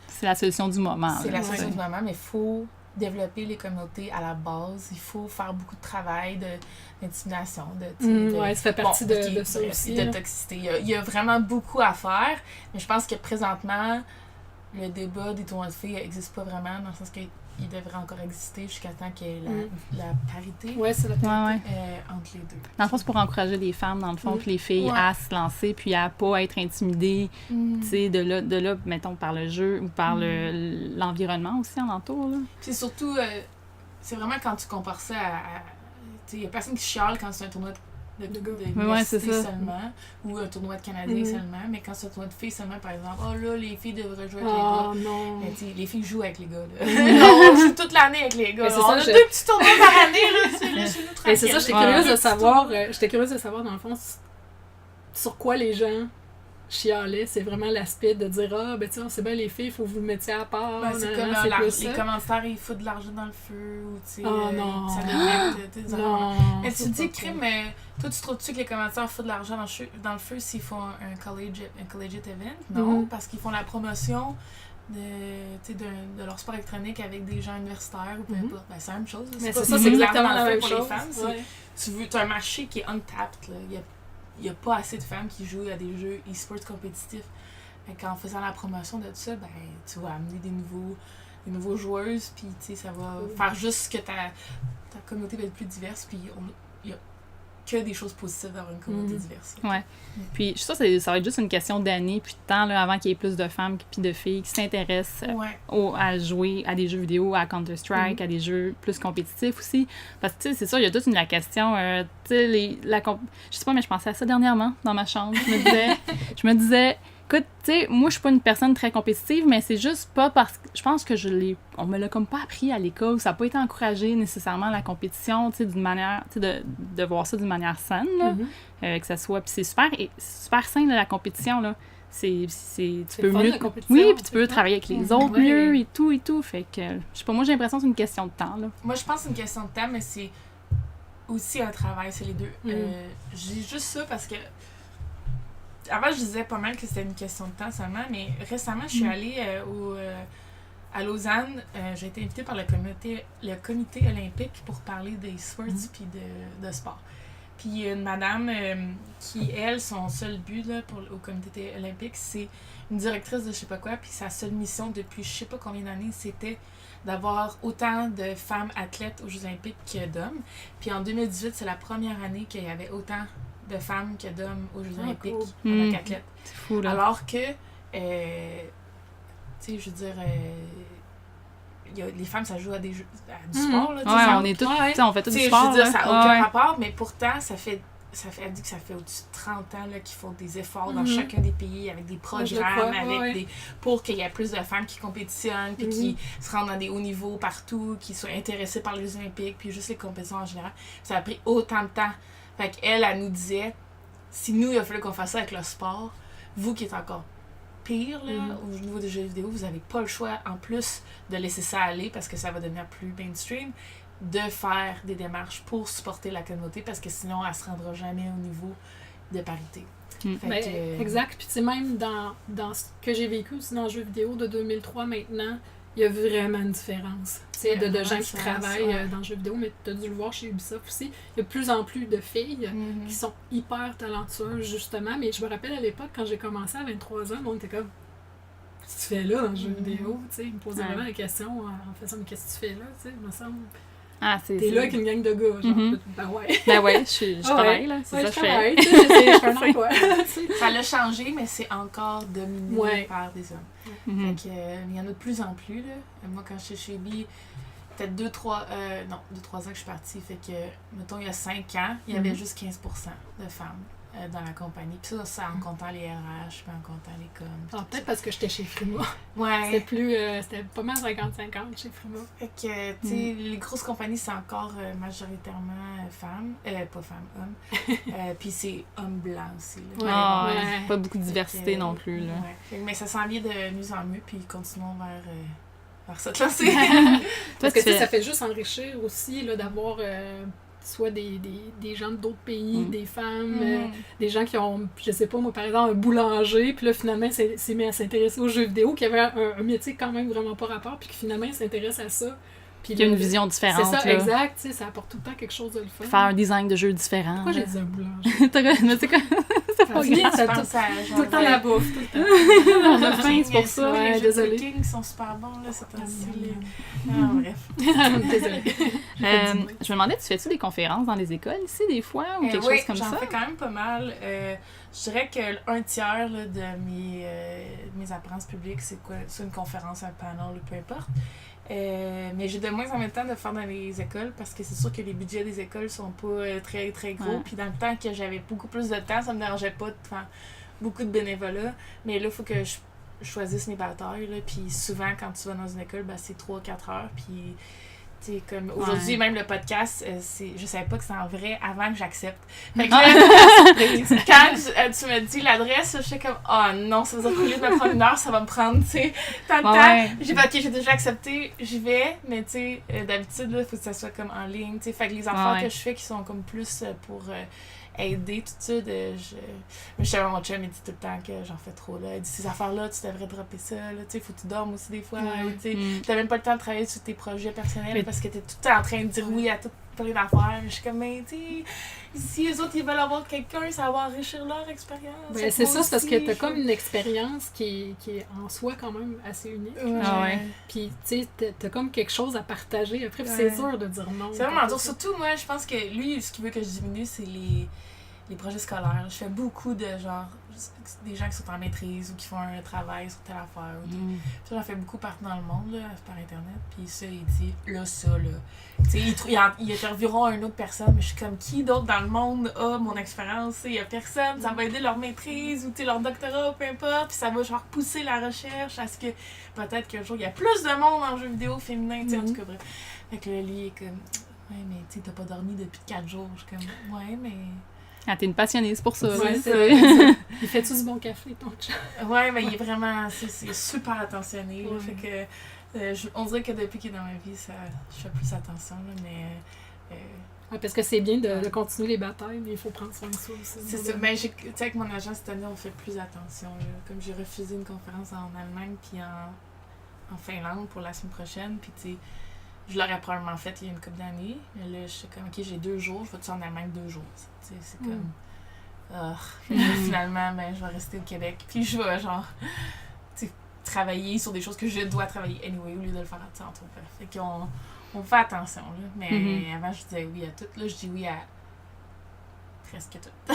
C'est la solution du moment. C'est la solution du moment, mais il faut développer les communautés à la base. Il faut faire beaucoup de travail d'intimidation. Ça fait partie de ça aussi. De toxicité. Il y a vraiment beaucoup à faire, mais je pense que présentement, le débat des tournois de filles n'existe pas vraiment, dans le sens que il devrait encore exister jusqu'à temps qu'il y ait la parité c'est la parité. entre les deux. Dans le fond, c'est pour encourager les femmes, dans le fond, puis les filles à se lancer, puis à pas être intimidées, tu sais, de là, mettons, par le jeu ou par l'environnement aussi alentour, là. Puis surtout, c'est vraiment quand tu compares ça à tu sais, il y a personne qui chiale quand c'est un tournoi de seulement, ou un tournoi de Canadiens seulement, mais quand c'est un tournoi de filles seulement, par exemple, là, les filles devraient jouer avec les gars. Non. Mais les filles jouent avec les gars, là. On joue toute l'année avec les gars. On a 2 petits tournois par année, là, chez nous, tranquille. C'est ça, j'étais curieuse de savoir, dans le fond, sur quoi les gens chialait, c'est vraiment l'aspect de dire ben tu sais, c'est bien les filles, il faut vous le mettre à part. C'est comme les commentaires, ils foutent de l'argent dans le feu, ou tu sais, non. ça devrait être non. Mais tu te dis, crime, toi tu trouves-tu que les commentaires foutent de l'argent dans le feu s'ils font un collegiate event? Non, parce qu'ils font la promotion de leur sport électronique avec des gens universitaires ou peu importe. Ben, c'est la même chose. Mais c'est exactement la même chose. Pour les femmes, tu as un marché qui est untapped, là. Il n'y a pas assez de femmes qui jouent à des jeux e-sports compétitifs. En faisant la promotion de tout ça, ben, tu vas amener des nouveaux joueuses, puis ça va faire juste que ta communauté va être plus diverse, puis il n'y a que des choses positives d'avoir une communauté diverse. Ouais. Puis ça va être juste une question d'années, puis de temps, là, avant qu'il y ait plus de femmes puis de filles qui s'intéressent à jouer à des jeux vidéo, à Counter-Strike, à des jeux plus compétitifs aussi. Parce que, tu sais, c'est ça, il y a toute la question, tu sais, je sais pas, mais je pensais à ça dernièrement, dans ma chambre. Je me disais écoute, tu sais, moi, je suis pas une personne très compétitive, mais c'est juste pas parce que... Je pense que on me l'a comme pas appris à l'école, ça n'a pas été encouragé nécessairement la compétition, tu sais, d'une manière... Tu sais, de voir ça d'une manière saine, là, que ça soit... Puis c'est super sain, là, la compétition, là. Tu peux mieux... Oui, puis tu peux travailler avec les autres mieux et tout. Fait que, je sais pas, moi, j'ai l'impression que c'est une question de temps, là. Moi, je pense que c'est une question de temps, mais c'est aussi un travail, c'est les deux. Je dis juste ça parce que avant, je disais pas mal que c'était une question de temps seulement, mais récemment, je suis allée à Lausanne. J'ai été invitée par le comité olympique pour parler des sports puis de sport. Puis une madame qui, elle, son seul but là, au comité olympique, c'est une directrice de je sais pas quoi, puis sa seule mission depuis je sais pas combien d'années, c'était d'avoir autant de femmes athlètes aux Jeux olympiques que d'hommes. Puis en 2018, c'est la première année qu'il y avait autant de femmes que d'hommes aux Jeux olympiques en tant qu'athlètes. C'est fou, là. Alors que, tu sais, je veux dire, les femmes, ça joue à du sport. Là, on est toutes, on fait tout du sport. Je veux dire, ça n'a aucun rapport, mais pourtant, elle dit que ça fait au-dessus de 30 ans là, qu'ils font des efforts dans chacun des pays avec des programmes, pour qu'il y ait plus de femmes qui compétitionnent, puis qui se rendent dans des hauts niveaux partout, qui soient intéressées par les Olympiques, puis juste les compétitions en général. Ça a pris autant de temps. Fait qu'elle, elle nous disait, si nous, il a fallu qu'on fasse ça avec le sport, vous qui êtes encore pire là, au niveau des jeux vidéo, vous n'avez pas le choix, en plus de laisser ça aller parce que ça va devenir plus mainstream, de faire des démarches pour supporter la communauté parce que sinon, elle ne se rendra jamais au niveau de parité. Exact. Puis tu sais, même dans ce que j'ai vécu aussi dans le jeu vidéo de 2003 maintenant, il y a vraiment une différence. C'est de gens qui travaillent dans le jeu vidéo, mais tu as dû le voir chez Ubisoft aussi. Il y a de plus en plus de filles qui sont hyper talentueuses, justement. Mais je me rappelle à l'époque, quand j'ai commencé à 23 ans, on était comme « Qu'est-ce que tu fais là dans le jeu vidéo? » Ils me posaient vraiment la question en faisant « Mais qu'est-ce que tu fais là? » Il me semble. Ah, t'es là avec une gang de gars, genre. Ben ouais. Ben ouais, je travaille, là. C'est ça que je fais. Je fais un emploi. Ça l'a changé, mais c'est encore dominé par des hommes. Mm-hmm. Fait que, il y en a de plus en plus, là. Moi, quand j'étais chez Bee, peut-être 2-3 ans que je suis partie. Fait que, mettons, il y a 5 ans, il y avait juste 15% de femmes dans la compagnie. Puis ça en comptant les RH, puis en comptant les coms. Ah, peut-être parce que j'étais chez Frima. Ouais. C'était pas mal 50-50 chez Frima. Fait que, tu sais, les grosses compagnies, c'est encore majoritairement femmes. Pas femmes, hommes. Puis c'est hommes blancs aussi, là. Pas beaucoup de diversité non plus, là. Ouais. Mais ça s'en vient de mieux en mieux, puis continuons vers cette lancée. Parce que ça fait juste enrichir aussi, là, d'avoir soit des gens d'autres pays, des femmes, des gens qui ont, je sais pas moi, par exemple, un boulanger, puis là, finalement, s'est mis à s'intéresser aux jeux vidéo, qui avait un métier quand même vraiment pas rapport, puis qui finalement s'intéresse à ça. Puis il y a une vision différente. C'est ça, là. Exact, tu sais, ça apporte tout le temps quelque chose de le fun. Faire un design de jeu différent. Pourquoi j'ai dit un boulanger? Mais c'est quoi? C'est pas grave. Tout le temps la bouffe, tout le temps. On a faim, c'est pour ça. Les désolée. jeux de King sont super bons, là, c'est bref. Désolée. Je me demandais, tu fais-tu des conférences dans les écoles ici, des fois, ou quelque chose comme ça? Oui, j'en fais quand même pas mal. Je dirais que 1/3 là, de mes apparences publiques, c'est quoi? C'est une conférence, un panel, ou peu importe. Mais j'ai de moins en moins de temps de faire dans les écoles parce que c'est sûr que les budgets des écoles sont pas très très gros. Puis dans le temps que j'avais beaucoup plus de temps, ça me dérangeait pas de faire beaucoup de bénévolat. Mais là, il faut que je choisisse mes batailles. Là. Puis souvent, quand tu vas dans une école, c'est 3-4 heures. Puis comme aujourd'hui, même le podcast, je savais pas que c'était en vrai avant que j'accepte. Fait que là, quand tu me dis l'adresse, je suis comme oh non, ça veut dire qu'au lieu de me prendre 1 heure, ça va me prendre tant de temps. J'ai dit ok, j'ai déjà accepté, j'y vais, mais d'habitude, il faut que ça soit comme en ligne. Fait que les affaires que je fais qui sont comme plus pour aider, tout ça, mais je sais pas, mon chum, il dit tout le temps que j'en fais trop, là. Il dit, ces affaires-là, tu devrais dropper ça, là, tu sais, faut que tu dormes aussi des fois, t'as même pas le temps de travailler sur tes projets personnels parce que t'es tout le temps en train de dire oui à tout plein d'affaires. Je suis comme, mais tu sais, si eux autres, ils veulent avoir quelqu'un, ça va enrichir leur expérience. Ben, c'est ça, c'est parce que t'as comme une expérience qui est en soi quand même assez unique. Puis, tu sais, t'as comme quelque chose à partager après, puis c'est dur de dire non. C'est vraiment dur. Surtout, moi, je pense que lui, ce qu'il veut que je diminue, c'est les projets scolaires. Je fais beaucoup de genre des gens qui sont en maîtrise ou qui font un travail sur telle affaire. J'en fais beaucoup partout dans le monde, là, par Internet. Puis ça, il dit, là, ça, là. Tu sais, ils intervieweront une autre personne, mais je suis comme, qui d'autre dans le monde a mon expérience? Il y a personne, ça va aider leur maîtrise ou leur doctorat, peu importe. Puis ça va genre pousser la recherche à ce que peut-être qu'un jour, il y a plus de monde en jeux vidéo féminin, tu sais, en tout cas, bref. Fait que là, lui, il est comme, ouais, mais tu sais, t'as pas dormi depuis 4 jours. Je suis comme, ouais, mais... Ah, t'es une passionnée, c'est pour ça. Ouais, il fait-tu du bon café, ton chat? Ouais, mais il est vraiment... C'est super attentionné. Là, fait que... on dirait que depuis qu'il est dans ma vie, je fais plus attention. Là, mais... parce que c'est bien de continuer les batailles, mais il faut prendre soin de ça aussi. C'est ça. Mais tu sais, avec mon agent, cette année, on fait plus attention. Là. Comme j'ai refusé une conférence en Allemagne puis en Finlande pour la semaine prochaine. Puis tu sais, je l'aurais probablement fait il y a une couple d'années. Mais là, je suis comme, OK, j'ai 2 jours, je vais-tu en Allemagne 2 jours? C'est comme... finalement, je vais rester au Québec. Puis je vais, genre, travailler sur des choses que je dois travailler anyway, au lieu de le faire à temps. Fait qu'on fait attention, là. Mais avant, je disais oui à tout. Là, je dis oui à presque tout.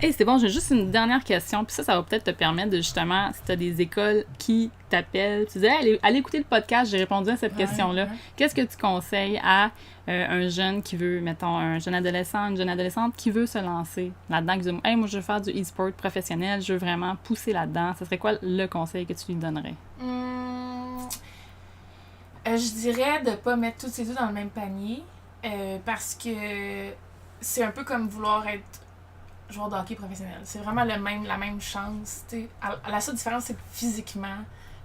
Hey, c'est bon, j'ai juste une dernière question. Puis ça va peut-être te permettre de justement, si tu as des écoles qui t'appellent, tu disais, allez écouter le podcast, j'ai répondu à cette question-là. Qu'est-ce que tu conseilles à un jeune qui veut, mettons, un jeune adolescent, une jeune adolescente qui veut se lancer là-dedans, qui dit, hey, moi, je veux faire du e-sport professionnel, je veux vraiment pousser là-dedans. Ce serait quoi le conseil que tu lui donnerais? Je dirais de ne pas mettre toutes ses œufs dans le même panier parce que c'est un peu comme vouloir être joueur de hockey professionnel. C'est vraiment la même chance. À la seule différence, c'est que physiquement,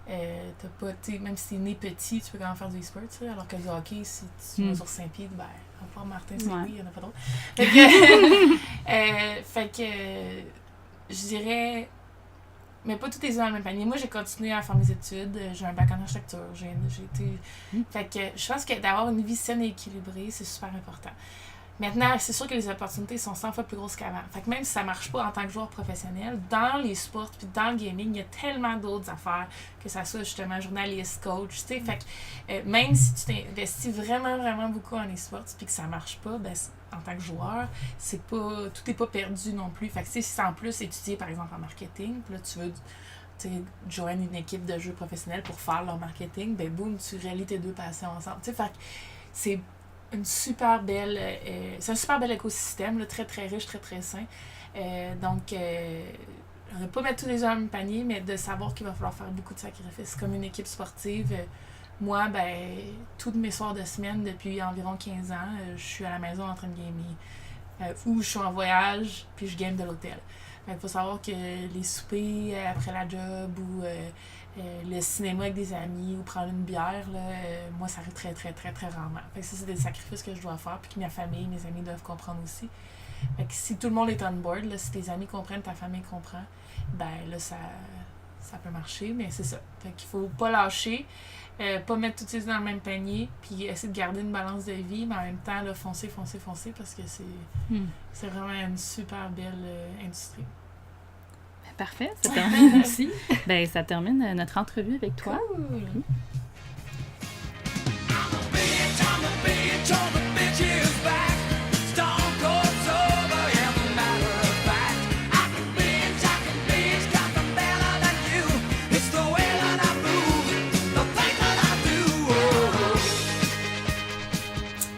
t'as pas, même si t'es né petit, tu peux quand même faire du e-sport, alors que du hockey, si tu mesures 5 pieds, à part Martin, c'est oui, il y en a pas d'autres. Fait que je dirais, mais pas tous les œufs dans le même panier. Moi, j'ai continué à faire mes études, j'ai un bac en architecture, j'ai été... Fait que je pense que d'avoir une vie saine et équilibrée, c'est super important. Maintenant, c'est sûr que les opportunités sont 100 fois plus grosses qu'avant. Fait que même si ça marche pas en tant que joueur professionnel, dans les sports puis dans le gaming, il y a tellement d'autres affaires, que ça soit justement journaliste, coach, tu sais. Fait que même si tu t'investis vraiment, vraiment beaucoup en e-sports puis que ça marche pas, ben, en tant que joueur, tout est pas perdu non plus. Fait que si c'est en plus étudier, par exemple, en marketing, puis là, tu veux joindre une équipe de jeux professionnels pour faire leur marketing, ben boum, tu rallies tes deux passions ensemble. Tu sais, fait que c'est une super belle... c'est un super bel écosystème, là, très, très riche, très, très sain. Donc, on va pas mettre tous les œufs dans le même panier, mais de savoir qu'il va falloir faire beaucoup de sacrifices. Comme une équipe sportive, moi, ben, tous mes soirs de semaine, depuis environ 15 ans, je suis à la maison en train de gamer. Ou je suis en voyage, puis je game de l'hôtel. Il faut savoir que les soupers après la job ou le cinéma avec des amis ou prendre une bière, là, moi, ça arrive très, très, très, très rarement. Fait que ça, c'est des sacrifices que je dois faire puis que ma famille, mes amis doivent comprendre aussi. Fait que si tout le monde est on board, là, si tes amis comprennent, ta famille comprend, ben là, ça peut marcher, mais c'est ça. Fait qu'il faut pas lâcher, pas mettre toutes ces œufs dans le même panier, puis essayer de garder une balance de vie, mais en même temps, là, foncer, parce que c'est vraiment une super belle industrie. Parfait, ça termine aussi. Ben, ça termine notre entrevue avec toi. Cool.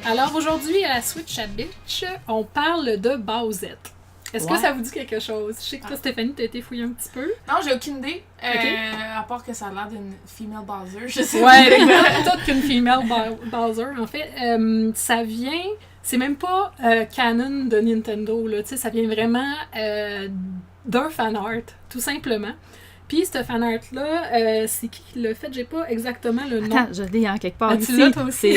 Alors aujourd'hui, à la Switch à Bitch, on parle de Bowsette. Est-ce que ça vous dit quelque chose? Je sais que toi, Stéphanie, t'as été fouillée un petit peu. Non, j'ai aucune idée. À part que ça a l'air d'une female Bowser, je sais pas. Ouais, peut-être qu'une female Bowser. En fait, ça vient... C'est même pas canon de Nintendo, là. Tu sais, ça vient vraiment d'un fan-art, tout simplement. Puis, ce fan-art-là, c'est qui l'a fait? J'ai pas exactement le nom. Attends, je l'ai quelque part ici. Tu l'as, toi aussi?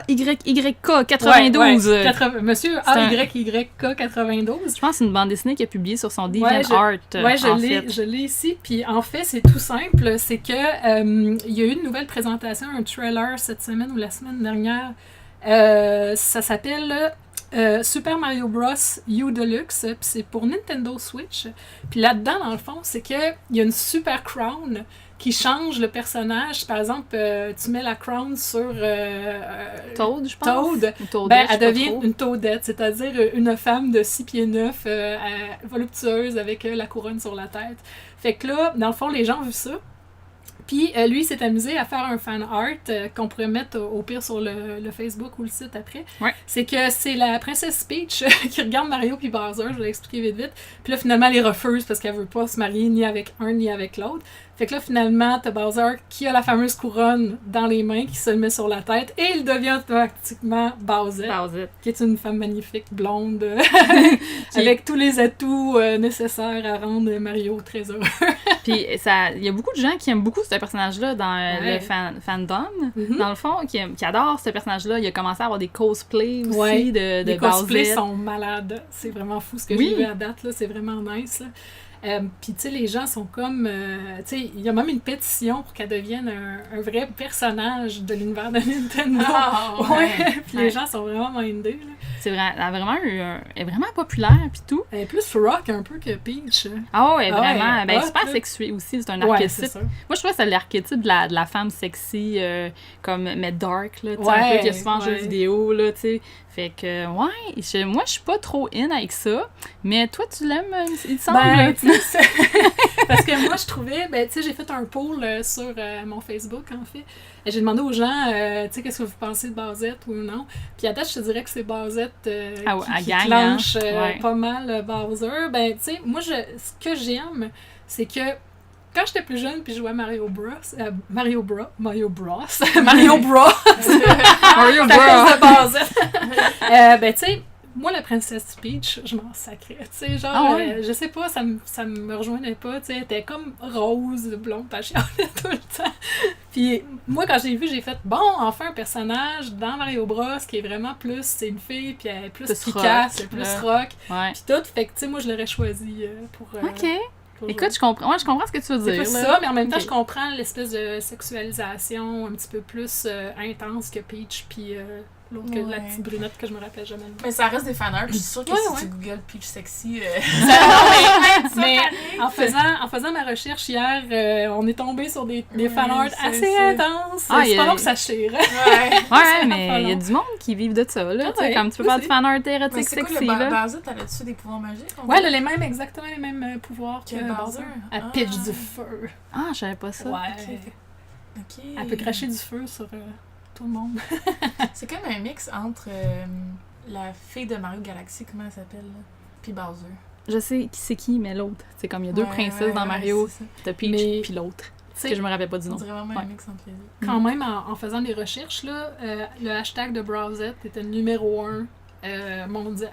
AYYK 92. Monsieur AYYK 92. Je pense que c'est une bande dessinée qu'il a publiée sur son DeviantArt. Je l'ai ici. Puis en fait, c'est tout simple. C'est que il y a eu une nouvelle présentation, un trailer cette semaine ou la semaine dernière. Ça s'appelle Super Mario Bros. U Deluxe. Puis c'est pour Nintendo Switch. Puis là-dedans, dans le fond, c'est qu'il y a une super crown qui change le personnage. Par exemple, tu mets la crown sur Toad, je pense. Toad, elle devient une Toadette, c'est-à-dire une femme de 6 pieds 9, voluptueuse, avec la couronne sur la tête. Fait que là, dans le fond, les gens ont vu ça. Puis lui, il s'est amusé à faire un fan art qu'on pourrait mettre au pire sur le Facebook ou le site après. Ouais. C'est que c'est la princesse Peach qui regarde Mario puis Bowser, je vais l'expliquer vite. Puis là, finalement, elle les refuse parce qu'elle veut pas se marier ni avec un ni avec l'autre. Fait que là, finalement, t'as Bowser qui a la fameuse couronne dans les mains, qui se le met sur la tête, et il devient automatiquement Bowsette, qui est une femme magnifique, blonde, avec tous les atouts nécessaires à rendre Mario très heureux. Puis il y a beaucoup de gens qui aiment beaucoup ce personnage-là dans le fandom, dans le fond, qui adorent ce personnage-là. Il a commencé à avoir des cosplays aussi de Bowsette. Les cosplays sont malades. C'est vraiment fou ce que j'ai vu à date, là. C'est vraiment nice, là. Puis, tu sais, les gens sont comme... tu sais, il y a même une pétition pour qu'elle devienne un vrai personnage de l'univers de Nintendo. Puis les gens sont vraiment mindés, là. C'est vrai, elle est vraiment populaire, puis tout. Elle est plus rock un peu que Peach. Ah ouais, vraiment. Ben, super sexuée aussi, c'est un archétype. C'est ça. Moi, je trouve que c'est l'archétype de la femme sexy, mais dark, là, tu sais, un peu qu'il y a souvent en jeux vidéo, là, tu sais. Fait que, moi, je suis pas trop in avec ça, mais toi, tu l'aimes, il te semble. Parce que moi, je trouvais, tu sais, j'ai fait un poll sur mon Facebook, en fait. Et j'ai demandé aux gens, tu sais, qu'est-ce que vous pensez de Bowsette ou non. Puis à date, je te dirais que c'est Bowsette qui clenche pas mal Bowser. Ben, tu sais, moi, ce que j'aime, c'est que quand j'étais plus jeune puis je jouais à Mario Bros. Mario Bros. Ben, tu sais, moi, la princesse Peach, je m'en sacrais. Tu sais, genre, je sais pas, ça me rejoignait pas. Tu sais, elle était comme rose, blonde, pas chiale tout le temps. Puis moi, quand j'ai vu, j'ai fait, bon, enfin un personnage dans Mario Bros. Qui est vraiment plus, c'est une fille, puis elle est plus Picasso, plus rock. Puis tout, fait que, tu sais, moi, je l'aurais choisi pour... OK. Écoute, je comprends ce que tu veux dire. C'est pas ça, mais en même temps, je comprends l'espèce de sexualisation un petit peu plus intense que Peach puis L'autre, la petite brunette que je me rappelle jamais. Mais ça reste des fanarts. Je suis sûre que si tu googles Peach Sexy... mais en faisant ma recherche hier, on est tombé sur des fanarts assez intenses. C'est pas long que ça chire. Ouais, mais il y a du monde qui vivent de ça, là. Tu sais, comme tu peux faire du fanart érotique sexy, là. Bowser, t'avais-tu des pouvoirs magiques? Ouais, elle a exactement les mêmes pouvoirs que Bowser. Elle pitch du feu. Ah, je savais pas ça. Ouais. OK. Elle peut cracher du feu sur tout le monde. C'est comme un mix entre la fille de Mario Galaxy, comment elle s'appelle, là, puis Bowser. Je sais qui c'est qui, mais l'autre. C'est comme il y a deux princesses dans Mario. T'as Peach puis l'autre. C'est que je me rappelle pas du nom. C'est vraiment un mix entre les deux. Quand même, en faisant des recherches, là, le hashtag de Browsette était le numéro 1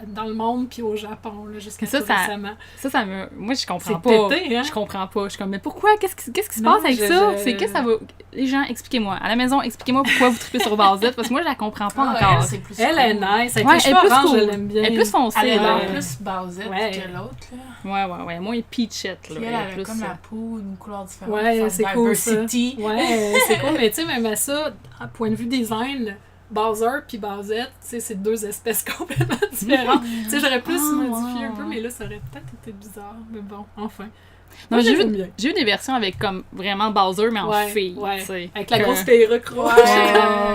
dans le monde puis au Japon là, jusqu'à tout récemment. Ça me... Moi, je comprends pas. Pété, hein? Je comprends pas. Je suis comme, mais pourquoi? Qu'est-ce qui se passe avec ça? C'est que ça va... Les gens, expliquez-moi. À la maison, expliquez-moi pourquoi vous trippez sur Bowsette, parce que moi, je la comprends pas encore. Elle est nice. Avec les cheveux orange, je l'aime bien. Elle est plus foncée. Elle est plus Bowsette que l'autre, là. Ouais. Moi, elle est Peachette, là. Puis elle a comme la peau, une couleur différente. Ouais, c'est cool, ça. Ouais, c'est cool. Mais tu sais, même à ça, à point de vue design... Bowser puis Bowsette, tu sais, c'est deux espèces complètement différentes. Tu sais, j'aurais plus modifié un peu, mais là, ça aurait peut-être été bizarre. Mais bon, enfin. Non, j'ai eu des versions avec comme vraiment Bowser, mais en fille. Ouais. Avec la grosse perruque rouge.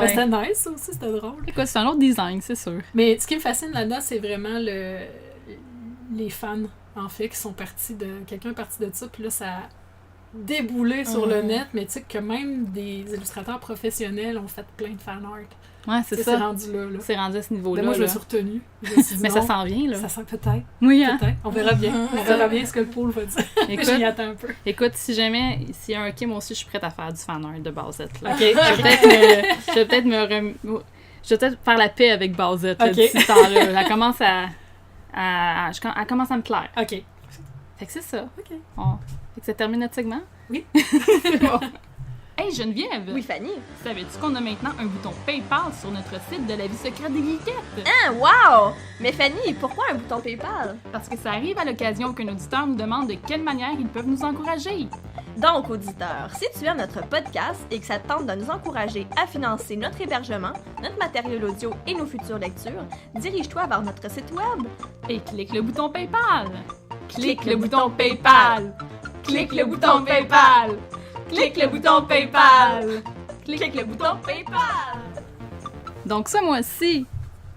C'était nice, ça aussi, c'était drôle. Écoute, c'est un autre design, c'est sûr. Mais ce qui me fascine là-dedans, c'est vraiment les fans, en fait, qui sont partis de... Quelqu'un est parti de ça, puis là, ça a déboulé sur le net, mais tu sais que même des illustrateurs professionnels ont fait plein de fan art. Ouais, c'est ça. C'est rendu là. C'est rendu à ce niveau-là. Moi, je me suis retenue. Mais ça s'en vient, là. Ça sent peut-être. Oui, hein? Peut-être. On verra bien. On verra bien ce que le pool va dire. J'y attends un peu. Écoute, si jamais, s'il y a un Kim aussi, je suis prête à faire du fan art de Bowsette, là. OK. Je vais peut-être faire la paix avec Bowsette, là, d'ici ce temps-là. Elle commence elle commence à me plaire. OK. Fait que c'est ça. OK. Fait que ça termine notre segment? Oui. C'est bon. Hey Geneviève! Oui, Fanny? Savais-tu qu'on a maintenant un bouton PayPal sur notre site de la vie secrète des geekettes? Ah, wow! Mais Fanny, pourquoi un bouton PayPal? Parce que ça arrive à l'occasion qu'un auditeur nous demande de quelle manière ils peuvent nous encourager. Donc, auditeur, si tu aimes notre podcast et que ça te tente de nous encourager à financer notre hébergement, notre matériel audio et nos futures lectures, dirige-toi vers notre site web et clique le bouton PayPal. Clique le bouton PayPal. Clique le bouton PayPal. Clique le bouton PayPal! Clique le bouton PayPal! Donc ce mois-ci,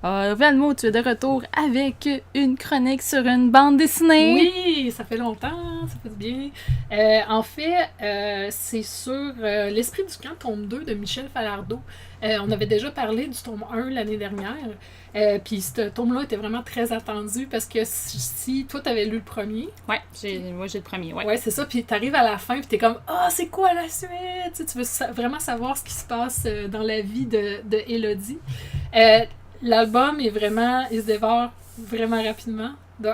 Valmo, tu es de retour avec une chronique sur une bande dessinée. Oui, ça fait longtemps, ça fait du bien. En fait, c'est sur L'Esprit du camp, tome 2 de Michel Falardeau. On avait déjà parlé du tome 1 l'année dernière. Puis ce tome-là était vraiment très attendu parce que si toi t'avais lu le premier... Ouais, moi j'ai le premier, ouais. Ouais, c'est ça, puis t'arrives à la fin puis t'es comme « Ah, c'est quoi la suite? » Tu veux vraiment savoir ce qui se passe dans la vie de Élodie. L'album est vraiment... Il se dévore vraiment rapidement, de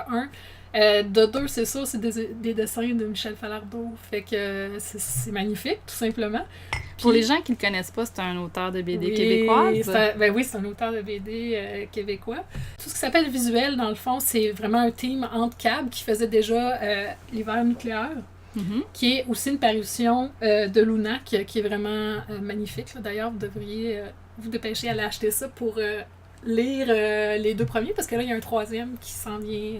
1. De 2, c'est ça, c'est des dessins de Michel Falardeau. Fait que c'est magnifique, tout simplement. Puis, pour les gens qui ne le connaissent pas, c'est un auteur de BD québécoise. Oui, c'est un auteur de BD québécois. Tout ce qui s'appelle visuel, dans le fond, c'est vraiment un team entre Cab qui faisait déjà l'hiver nucléaire, qui est aussi une parution de Lunac, qui est vraiment magnifique. Là. D'ailleurs, vous devriez vous dépêcher à aller acheter ça pour lire les 2 premiers, parce que là, il y a un 3e qui s'en vient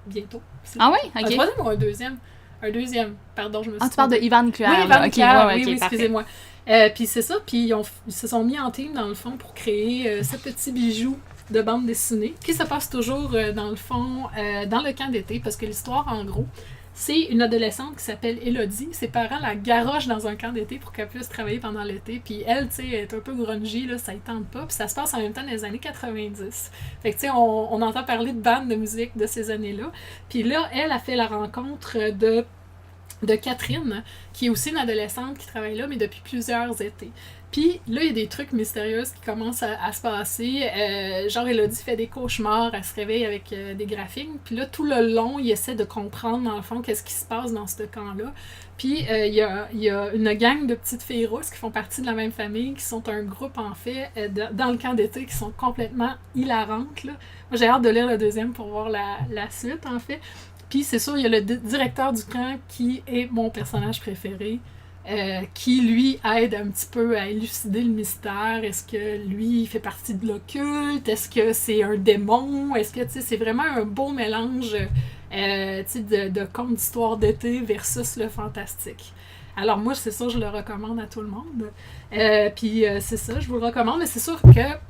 bientôt. Ah oui? OK. Un 3e ou un 2e? Un 2e, pardon, je me suis tu parles de Hiver nucléaire. Oui, Hiver nucléaire, oui, excusez-moi. Puis c'est ça, puis ils se sont mis en team, dans le fond, pour créer ce petit bijou de bande dessinée, qui se passe toujours, dans le fond, dans le camp d'été, parce que l'histoire, en gros, c'est une adolescente qui s'appelle Élodie. Ses parents la garochent dans un camp d'été pour qu'elle puisse travailler pendant l'été. Puis elle, tu sais, elle est un peu grungy, là, ça ne tente pas. Puis ça se passe en même temps dans les années 90. Fait que, tu sais, on entend parler de bandes de musique de ces années-là. Puis là, elle a fait la rencontre de Catherine, qui est aussi une adolescente qui travaille là, mais depuis plusieurs étés. Puis là, il y a des trucs mystérieux qui commencent à se passer. Genre, Élodie fait des cauchemars, elle se réveille avec des graphiques. Puis là, tout le long, il essaie de comprendre, dans le fond, qu'est-ce qui se passe dans ce camp-là. Puis il y a une gang de petites filles rousses qui font partie de la même famille, qui sont un groupe, en fait, dans le camp d'été, qui sont complètement hilarantes, là. Moi, j'ai hâte de lire le 2e pour voir la suite, en fait. Puis c'est sûr, il y a le directeur du camp qui est mon personnage préféré. qui, lui, aide un petit peu à élucider le mystère. Est-ce que lui, il fait partie de l'occulte? Est-ce que c'est un démon? Est-ce que, tu sais, c'est vraiment un beau mélange de contes d'histoire d'été versus le fantastique. Alors moi, c'est ça, je le recommande à tout le monde. Puis c'est ça, je vous le recommande, mais c'est sûr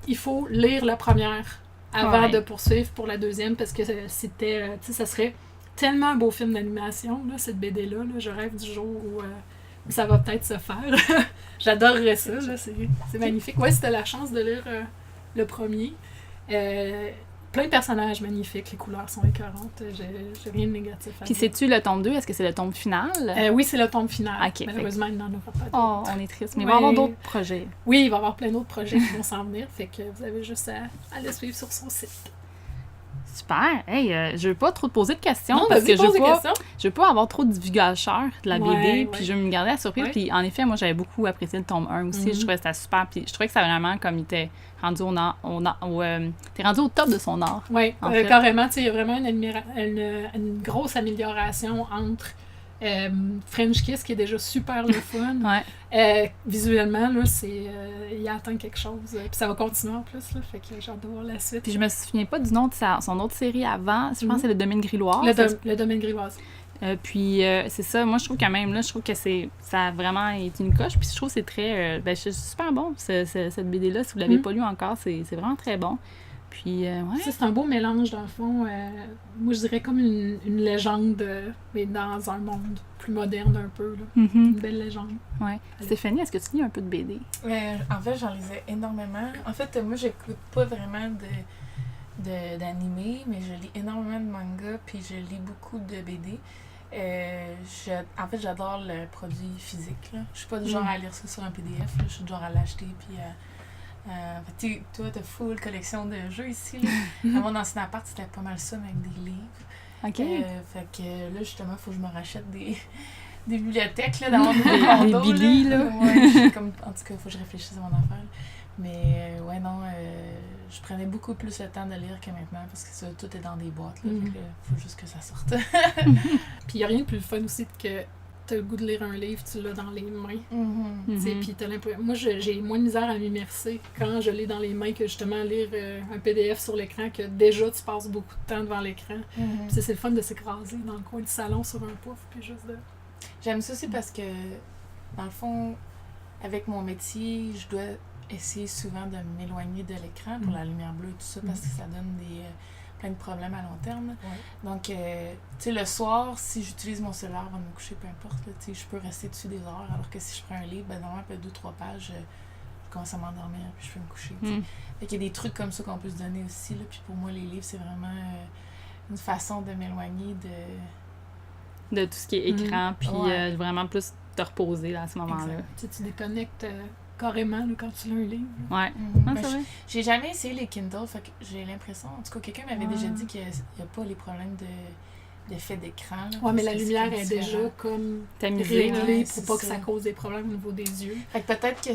qu'il faut lire la première avant de poursuivre pour la deuxième, parce que c'était, tu sais, ça serait tellement un beau film d'animation, là, cette BD-là. Là, je rêve du jour où ça va peut-être se faire. J'adorerais ça, là, c'est magnifique. Ouais, c'était la chance de lire le premier. Plein de personnages magnifiques, les couleurs sont écœurantes, j'ai rien de négatif à dire. Puis c'est-tu le tome 2? Est-ce que c'est le tome final? Oui, c'est le tome final. Okay, malheureusement, il n'en a pas d'autres. Oh, on est triste, mais il va y avoir d'autres projets. Oui, il va y avoir plein d'autres projets qui vont s'en venir, fait que vous avez juste à le suivre sur son site. Super! Hey, je veux pas trop te poser de questions non, parce que je veux pas avoir trop de divulgateurs de la BD, puis je veux me garder la surprise. Puis en effet, moi j'avais beaucoup apprécié le tome 1 aussi, je trouvais que c'était super, puis je trouvais que ça vraiment comme il était rendu t'es rendu au top de son art. Oui, carrément, tu sais, il y a vraiment une grosse amélioration entre French Kiss, qui est déjà super le fun. Visuellement, là, il atteint quelque chose. Puis ça va continuer en plus, là, fait que j'ai hâte de voir la suite. Puis je me souviens pas du nom de son autre série avant. Je pense que c'est Le Domaine Grilloise. Le Domaine Grilloise. Puis c'est ça, moi je trouve quand même, là, je trouve que ça a vraiment été une coche. Puis je trouve que c'est très, c'est super bon, cette BD-là. Si vous l'avez pas lu encore, c'est vraiment très bon. Puis, c'est un beau mélange, dans le fond. Moi, je dirais comme une légende, mais dans un monde plus moderne un peu. Là. Une belle légende. Ouais. Stéphanie, est-ce que tu lis un peu de BD? En fait, j'en lisais énormément. En fait, moi, j'écoute pas vraiment d'animé, mais je lis énormément de manga, puis je lis beaucoup de BD. En fait, j'adore le produit physique. Là. Je suis pas du genre à lire ça sur un PDF. Là. Je suis du genre à l'acheter, puis... toi, t'as full collection de jeux ici. Là. À mon ancien appart, c'était pas mal ça, mais avec des livres. OK. Fait que là, justement, il faut que je me rachète des bibliothèques là, dans mon nouveau condo. Des Billy, là. Ouais, en tout cas, il faut que je réfléchisse à mon affaire. Mais je prenais beaucoup plus le temps de lire que maintenant, parce que ça, tout est dans des boîtes. Là, fait que faut juste que ça sorte. Puis il n'y a rien de plus fun aussi que t'as le goût de lire un livre, tu l'as dans les mains. Puis t'as l'impression... Moi, j'ai moins de misère à m'immerser quand je l'ai dans les mains que justement lire un PDF sur l'écran, que déjà tu passes beaucoup de temps devant l'écran. Puis c'est le fun de s'écraser dans le coin du salon sur un pouf, puis juste de... J'aime ça aussi parce que, dans le fond, avec mon métier, je dois essayer souvent de m'éloigner de l'écran pour la lumière bleue et tout ça, parce que ça donne plein de problèmes à long terme. Donc, tu sais, le soir, si j'utilise mon cellulaire avant de me coucher, peu importe, tu sais, je peux rester dessus des heures, alors que si je prends un livre, normalement, après 2-3 pages, je commence à m'endormir, puis je peux me coucher, Fait qu'il y a des trucs comme ça qu'on peut se donner aussi, là, puis pour moi, les livres, c'est vraiment une façon de m'éloigner de tout ce qui est écran, puis vraiment plus te reposer, là, à ce moment-là. Tu déconnectes... carrément, là, quand tu lis un livre. Ouais. C'est vrai. J'ai jamais essayé les Kindle, fait que j'ai l'impression... En tout cas, quelqu'un m'avait déjà dit qu'il n'y a pas les problèmes d'effet d'écran. Ouais, mais la lumière est déjà comme réglée pour pas que ça cause des problèmes au niveau des yeux. Fait que peut-être que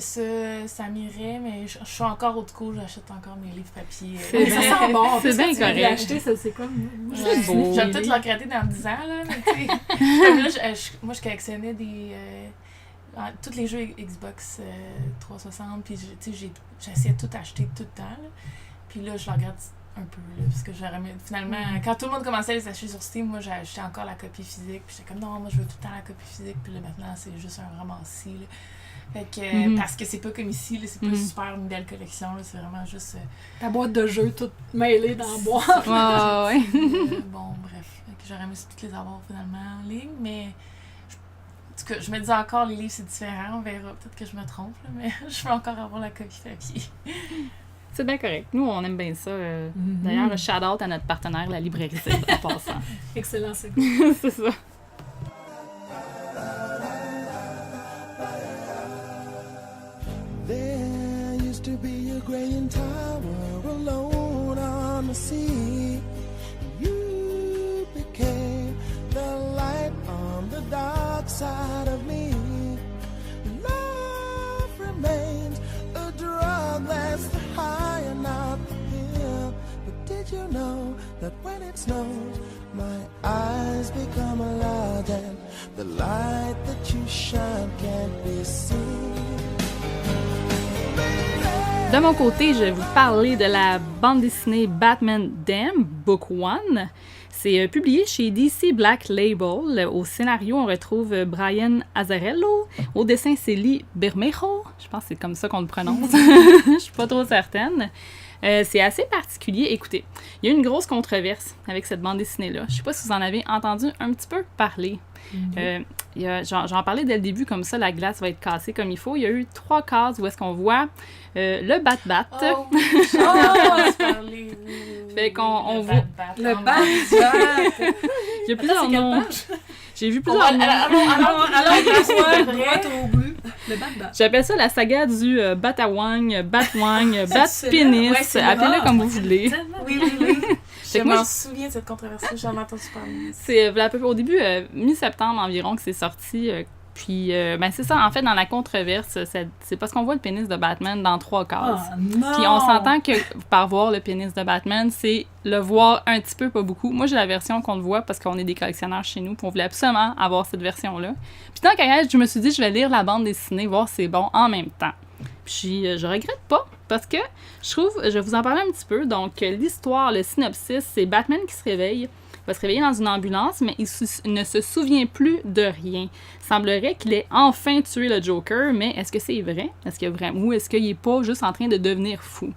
ça m'irait, mais je suis encore au cours, j'achète encore mes livres papier. Ça sent bon. C'est bien correct. L'acheter, c'est comme... C'est beau. Je vais peut-être le regretter dans 10 ans, là, mais tu sais... Moi, je collectionnais tous les jeux Xbox 360, puis j'essayais de tout acheter tout le temps. Là. Puis là, je le regrette un peu, là, parce que finalement, quand tout le monde commençait à les acheter sur Steam, moi, j'ai acheté encore la copie physique, puis j'étais comme, non, moi, je veux tout le temps la copie physique, puis là, maintenant, c'est juste un romancier, là. Fait que, parce que c'est pas comme ici, là, c'est pas super une belle collection, là, c'est vraiment juste... Ta boîte de jeux toute mêlée dans la boîte. Bon, bref, j'aurais aimé toutes les avoir finalement en ligne, mais... En tout cas, je me dis encore, les livres, c'est différent. On verra. Peut-être que je me trompe, là, mais je veux encore avoir la copie papier. C'est bien correct. Nous, on aime bien ça. D'ailleurs, shout-out à notre partenaire, la librairie, en passant. Excellent, c'est cool. C'est ça. There used to be a Graying Tower alone on the sea. You became the light on the dark side of me. Love remains a drug that's the high and not the pill. But did you know that when it snows, my eyes become alive and the light that you shine can't be seen. De mon côté, je vais vous parler de la bande dessinée Batman Damned, Book 1. C'est publié chez DC Black Label. Au scénario, on retrouve Brian Azzarello. Au dessin, c'est Lee Bermejo. Je pense que c'est comme ça qu'on le prononce. Je suis pas trop certaine. C'est assez particulier. Écoutez, il y a eu une grosse controverse avec cette bande dessinée-là. Je sais pas si vous en avez entendu un petit peu parler. J'en parlais dès le début, comme ça, la glace va être cassée comme il faut. Il y a eu 3 cases où est-ce qu'on voit le Bat-Bat. Oh, on va se parler. Fait qu'on voit... Le Bat-Bat! Il y a plusieurs noms. J'ai vu plusieurs noms. Alors, droite au but. Le Bat-Bat. J'appelle ça la saga du Batawang, Batwang, Bat-Pénis. Ouais, Appelez-le comme vous voulez. Oui. Je m'en souviens de cette controverse, j'en ai entendu parler. C'est au début, mi-septembre environ, que c'est sorti. Puis, c'est ça, en fait, dans la controverse, c'est parce qu'on voit le pénis de Batman dans 3 cases. Oh, non! Puis on s'entend que par voir le pénis de Batman, c'est le voir un petit peu, pas beaucoup. Moi, j'ai la version qu'on le voit parce qu'on est des collectionneurs chez nous, puis on voulait absolument avoir cette version-là. Puis tant qu'à y être, je me suis dit, je vais lire la bande dessinée, voir si c'est bon en même temps. Puis je regrette pas, parce que je vais vous en parler un petit peu. Donc, l'histoire, le synopsis, c'est Batman qui se réveille. Il va se réveiller dans une ambulance, mais il ne se souvient plus de rien. Il semblerait qu'il ait enfin tué le Joker, mais est-ce que c'est vrai? Ou est-ce qu'il n'est pas juste en train de devenir fou?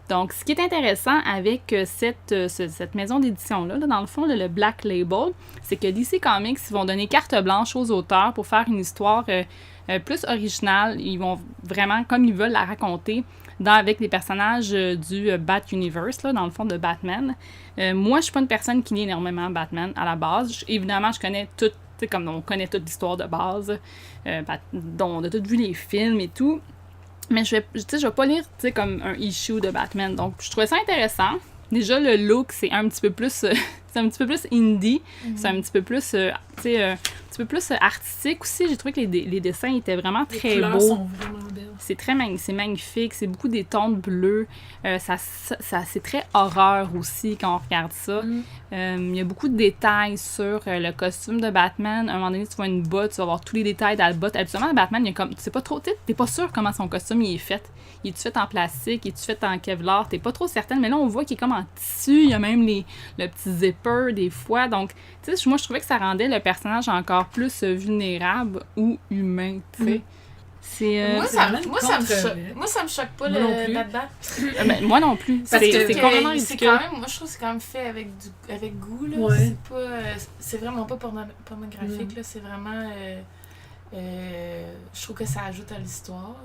Donc, ce qui est intéressant avec cette maison d'édition-là, dans le fond, le Black Label, c'est que DC Comics, ils vont donner carte blanche aux auteurs pour faire une histoire plus originale. Ils vont vraiment, comme ils veulent la raconter, avec les personnages du Bat Universe, là, dans le fond de Batman. Moi, je suis pas une personne qui lit énormément Batman à la base. Évidemment, je connais tout, comme on connaît toute l'histoire de base, dont on a tous vu les films et tout. Mais je vais pas lire comme un issue de Batman. Donc, je trouvais ça intéressant. Déjà, le look, c'est un petit peu plus... c'est un petit peu plus indie. C'est un petit peu plus... un petit peu plus artistique aussi. J'ai trouvé que les dessins étaient vraiment très beaux. Les couleurs sont vraiment belles. C'est magnifique. C'est beaucoup des tons bleus. C'est très horreur aussi quand on regarde ça. Il y a beaucoup de détails sur le costume de Batman. À un moment donné, tu vois une botte, tu vas voir tous les détails dans la botte. Habituellement, Batman, il y a comme... C'est pas trop... T'es pas sûr comment son costume il est fait. Il est-tu fait en plastique? Il est-tu fait en Kevlar? T'es pas trop certaine. Mais là, on voit qu'il est comme en tissu. Il y a même le petit zipper des fois. Donc, tu sais, moi, je trouvais que ça rendait le personnage encore plus vulnérable ou humain, tu sais. C'est, moi, ça me choque pas le Bat-Bat. Moi non plus. C'est complètement ridicule. Moi, je trouve que c'est quand même fait avec goût. Là. Ouais. C'est vraiment pas pornographique. Là. C'est vraiment... je trouve que ça ajoute à l'histoire.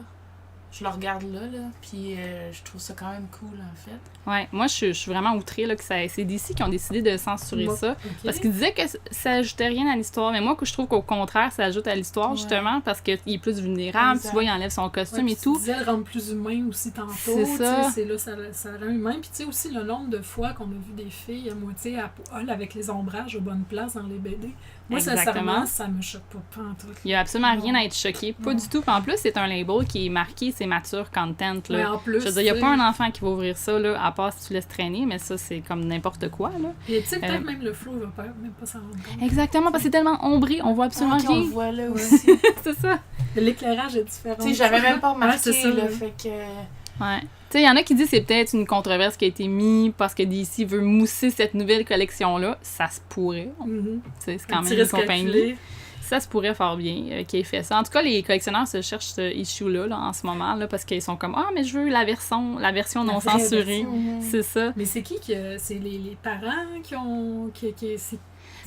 Je le regarde là, puis je trouve ça quand même cool, en fait. Ouais, moi, je suis vraiment outrée là, que c'est DC qui ont décidé de censurer ça. Okay. Parce qu'ils disaient que ça ajoutait rien à l'histoire. Mais moi, je trouve qu'au contraire, ça ajoute à l'histoire, justement, parce qu'il est plus vulnérable. Exact. Tu vois, il enlève son costume et tout. Tu disais le rendre plus humain aussi tantôt. C'est ça. C'est là, ça rend humain. Puis tu sais aussi, le nombre de fois qu'on a vu des filles à moitié à poil avec les ombrages aux bonnes places dans les BD. Moi, sincèrement, ça me choque pas en tout. Il n'y a absolument rien à être choqué. Pas du tout. Puis en plus, c'est un label qui est marqué, c'est mature content. Là. Ouais, en plus, je veux dire, il n'y a pas un enfant qui va ouvrir ça, là, à part si tu laisses traîner, mais ça, c'est comme n'importe quoi. Là. Et tu sais, peut-être même le flou, il va même pas s'en rendre compte. Exactement, parce que c'est tellement ombré, on voit absolument rien. On le voit là aussi. C'est ça. L'éclairage est différent. Tu sais, j'avais même pas remarqué, c'est ça, là, fait que... Ouais. Tu sais, il y en a qui disent que c'est peut-être une controverse qui a été mise parce que DC veut mousser cette nouvelle collection-là. Ça se pourrait. C'est quand même une compagnie. Ça se pourrait fort bien qu'il ait fait ça. En tout cas, les collectionneurs se cherchent ce issue-là en ce moment, là, parce qu'ils sont comme « Ah, mais je veux la version non censurée. » C'est ça. Mais c'est qui que... C'est les parents qui ont...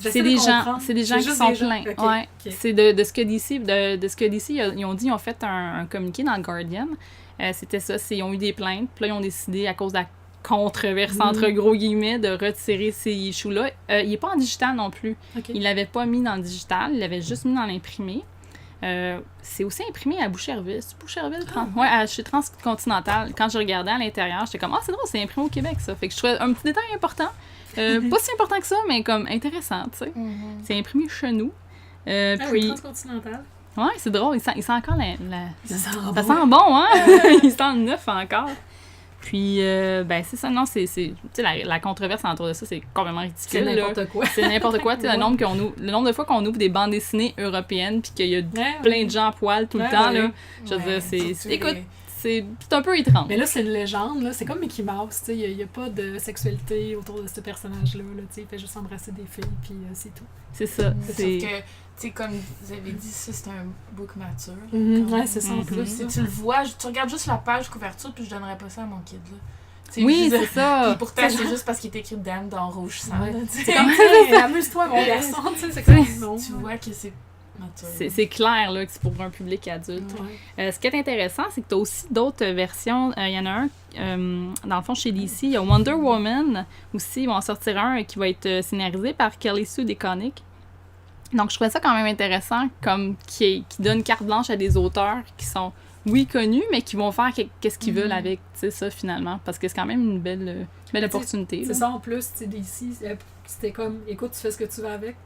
C'est des gens qui sont pleins. Okay. Ouais. Okay. C'est de ce que DC, ils ont dit, ils ont fait un communiqué dans le Guardian. C'était ça, ils ont eu des plaintes, puis là, ils ont décidé, à cause de la controverse, entre gros guillemets, de retirer ces issues-là. Il n'est pas en digital non plus. Okay. Il ne l'avait pas mis dans le digital, il l'avait juste mis dans l'imprimé. C'est aussi imprimé à Boucherville. C'est Boucherville? Ouais, chez Transcontinental. Quand je regardais à l'intérieur, j'étais comme « Ah, c'est drôle, c'est imprimé au Québec, ça. » Fait que je trouvais un petit détail important. Pas si important que ça, mais comme intéressant, tu sais. C'est imprimé chez nous. Puis... Transcontinental. Ouais, c'est drôle. Il sent encore Ça sent bon, hein? Il sent neuf encore. Puis, c'est ça, non, tu sais, la controverse autour de ça, c'est complètement ridicule. C'est n'importe quoi. C'est n'importe quoi, tu sais, le nombre de fois qu'on ouvre des bandes dessinées européennes, puis qu'il y a plein de gens à poil tout le temps, là, je veux dire, écoute, c'est un peu étrange. Mais là, c'est une légende, là, c'est comme Mickey Mouse, tu sais, il n'y a pas de sexualité autour de ce personnage-là, tu sais, il fait juste embrasser des filles, puis c'est tout. C'est ça. Sauf que, tu sais, comme vous avez dit, ça, c'est un book mature. Ouais, c'est ça en plus. Si tu le vois, tu regardes juste la page couverture, puis je donnerais pas ça à mon kid, là. Oui, c'est ça. Puis pourtant, c'est juste parce qu'il est écrit Damn dans rouge sang. C'est comme, amuse-toi, mon garçon, tu sais, c'est comme non. Tu vois que c'est mature. C'est clair, là, que c'est pour un public adulte. Ce qui est intéressant, c'est que tu as aussi d'autres versions. Il y en a un, dans le fond, chez DC, il y a Wonder Woman aussi. Ils vont en sortir un qui va être scénarisé par Kelly Sue DeConnick. Donc, je trouvais ça quand même intéressant, comme qui donne carte blanche à des auteurs qui sont, oui, connus, mais qui vont faire qu'est-ce qu'ils veulent avec, tu sais, ça, finalement. Parce que c'est quand même une belle opportunité. C'est ça, en plus, tu sais, d'ici, c'était comme, écoute, tu fais ce que tu veux avec.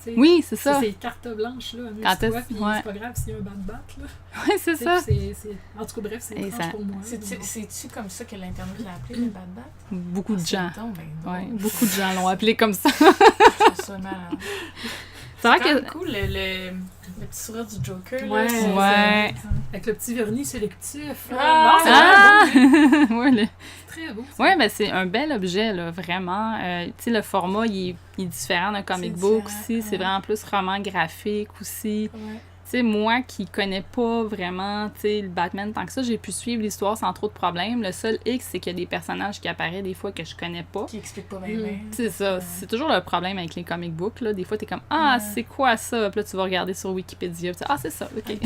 T'sais, oui, c'est ça. C'est carte blanche, là, amuse-toi, puis c'est pas grave s'il y a un bat, là. Oui, c'est ça. En tout cas, bref, c'est étrange pour moi. C'est-tu comme ça que l'Internet l'a appelé, le bat? Beaucoup de gens. Ouais, beaucoup de gens l'ont appelé comme ça. C'est malade. C'est vrai quand même que... cool, le petit sourire du Joker. Ouais. Là, avec le petit vernis sélectif. Ouais, c'est très beau. Ouais, ben c'est un bel objet, là, vraiment. Tu sais, le format, il est différent d'un comic book aussi. C'est vraiment plus roman graphique aussi. Ouais. Tu sais, moi qui connais pas vraiment, tu sais, le Batman tant que ça, j'ai pu suivre l'histoire sans trop de problèmes. Le seul X, c'est qu'il y a des personnages qui apparaissent des fois que je connais pas. Qui expliquent pas bien. C'est ça. C'est toujours le problème avec les comic books, là. Des fois, t'es comme, c'est quoi ça? Puis là, tu vas regarder sur Wikipédia. Puis c'est ça, OK.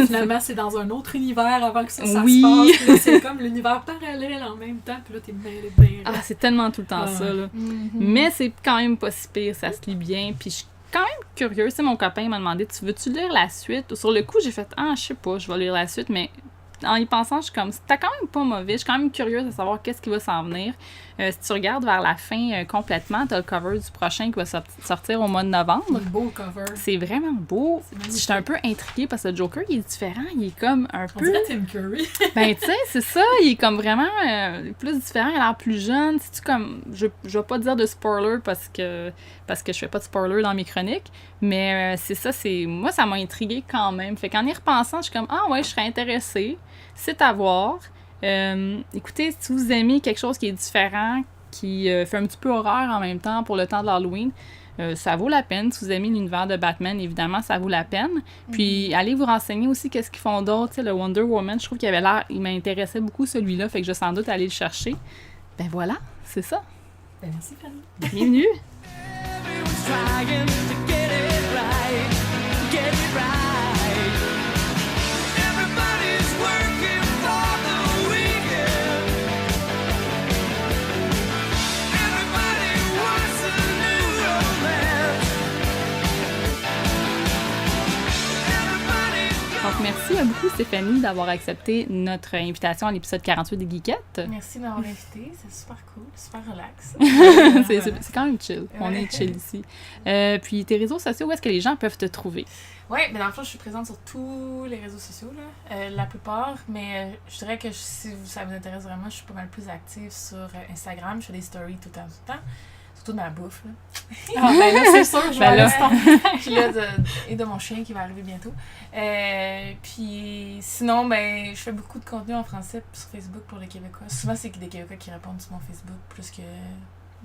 Finalement, c'est dans un autre univers avant que ça se passe. Puis là, c'est comme l'univers parallèle en même temps. Puis là, t'es bien. C'est tellement tout le temps ça, là. Mais c'est quand même pas si pire, ça se lit bien. Puis je quand même curieux. Tu sais, mon copain m'a demandé, tu veux-tu lire la suite? Sur le coup, j'ai fait, je sais pas, je vais lire la suite, mais en y pensant, je suis comme, c'était quand même pas mauvais. Je suis quand même curieuse de savoir qu'est-ce qui va s'en venir. Si tu regardes vers la fin complètement, t'as le cover du prochain qui va sortir au mois de novembre. C'est un beau cover. C'est vraiment beau. J'étais un peu intriguée parce que le Joker, il est différent. Il est comme un peu... On dirait Tim Curry. Ben, tu sais, c'est ça. Il est comme vraiment plus différent. Il a l'air plus jeune. C'est-tu comme... Je vais pas dire de spoiler parce que je fais pas de spoiler dans mes chroniques. Mais c'est ça, moi, ça m'a intriguée quand même. Fait qu'en y repensant, je suis comme, je serais intéressée. C'est à voir. Écoutez, si vous aimez quelque chose qui est différent, qui fait un petit peu horreur en même temps pour le temps de l'Halloween, ça vaut la peine. Si vous aimez l'univers de Batman, évidemment, ça vaut la peine. Puis, allez vous renseigner aussi qu'est-ce qu'ils font d'autre. Tu sais, le Wonder Woman, je trouve qu'il avait l'air... Il m'intéressait beaucoup, celui-là, fait que je vais sans doute aller le chercher. Ben voilà, c'est ça. Ben merci, Fanny. Bienvenue! Donc, merci beaucoup, Stéphanie, d'avoir accepté notre invitation à l'épisode 48 des Geekettes. Merci de m'avoir invité. C'est super cool, super relax. C'est quand même chill. On est chill ici. Puis, tes réseaux sociaux, où est-ce que les gens peuvent te trouver? Oui, mais dans le fond, je suis présente sur tous les réseaux sociaux, là, la plupart. Mais je dirais que si ça vous intéresse vraiment, je suis pas mal plus active sur Instagram. Je fais des stories tout le temps. Surtout de ma bouffe, là. Ben là, c'est sûr, je vais aller puis là, et de mon chien qui va arriver bientôt. Puis sinon, je fais beaucoup de contenu en français sur Facebook pour les Québécois. Souvent, c'est des Québécois qui répondent sur mon Facebook plus que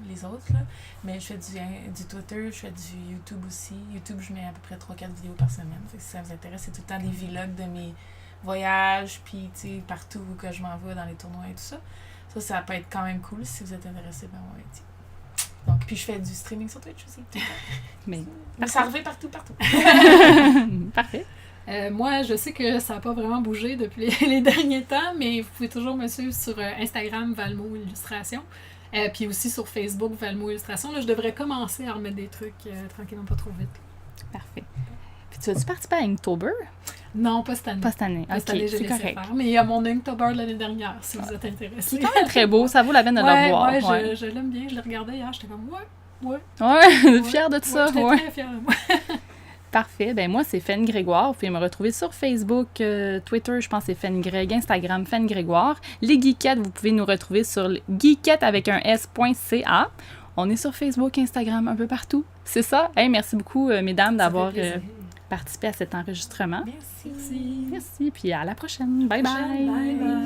les autres, là. Mais je fais du Twitter, je fais du YouTube aussi. YouTube, je mets à peu près 3-4 vidéos par semaine. Fait que si ça vous intéresse, c'est tout le temps des vlogs de mes voyages, puis tu sais, partout où que je m'en vais dans les tournois et tout ça. Ça peut être quand même cool si vous êtes intéressé, ouais, donc, puis je fais du streaming sur Twitch aussi. Mais ça revient partout. Parfait. Moi, je sais que ça n'a pas vraiment bougé depuis les derniers temps, mais vous pouvez toujours me suivre sur Instagram, Valmo Illustration. Puis aussi sur Facebook, Valmo Illustration. Là, je devrais commencer à remettre des trucs tranquillement, pas trop vite. Parfait. Puis tu as-tu participé à Inktober? Non, pas cette année. Pas cette année. Pas cette année, j'ai laissé faire. Mais il y a mon Inktober de l'année dernière, si vous êtes intéressés. C'est quand même très beau, ça vaut la peine de le voir. Ouais, je l'aime bien, je l'ai regardé hier, j'étais comme, ouais. Ouais, fière de tout ça. J'étais très fière de moi. Parfait. Ben moi, c'est Fen Grégoire. Vous pouvez me retrouver sur Facebook, Twitter, je pense que c'est Fen Greg, Instagram, Fen Grégoire. Les Geekettes, vous pouvez nous retrouver sur geekette avec un s.ca. On est sur Facebook, Instagram, un peu partout. C'est ça. Hey, merci beaucoup, mesdames, d'avoir participé à cet enregistrement. Merci. Merci. Puis à la prochaine. Bye bye. Bye bye.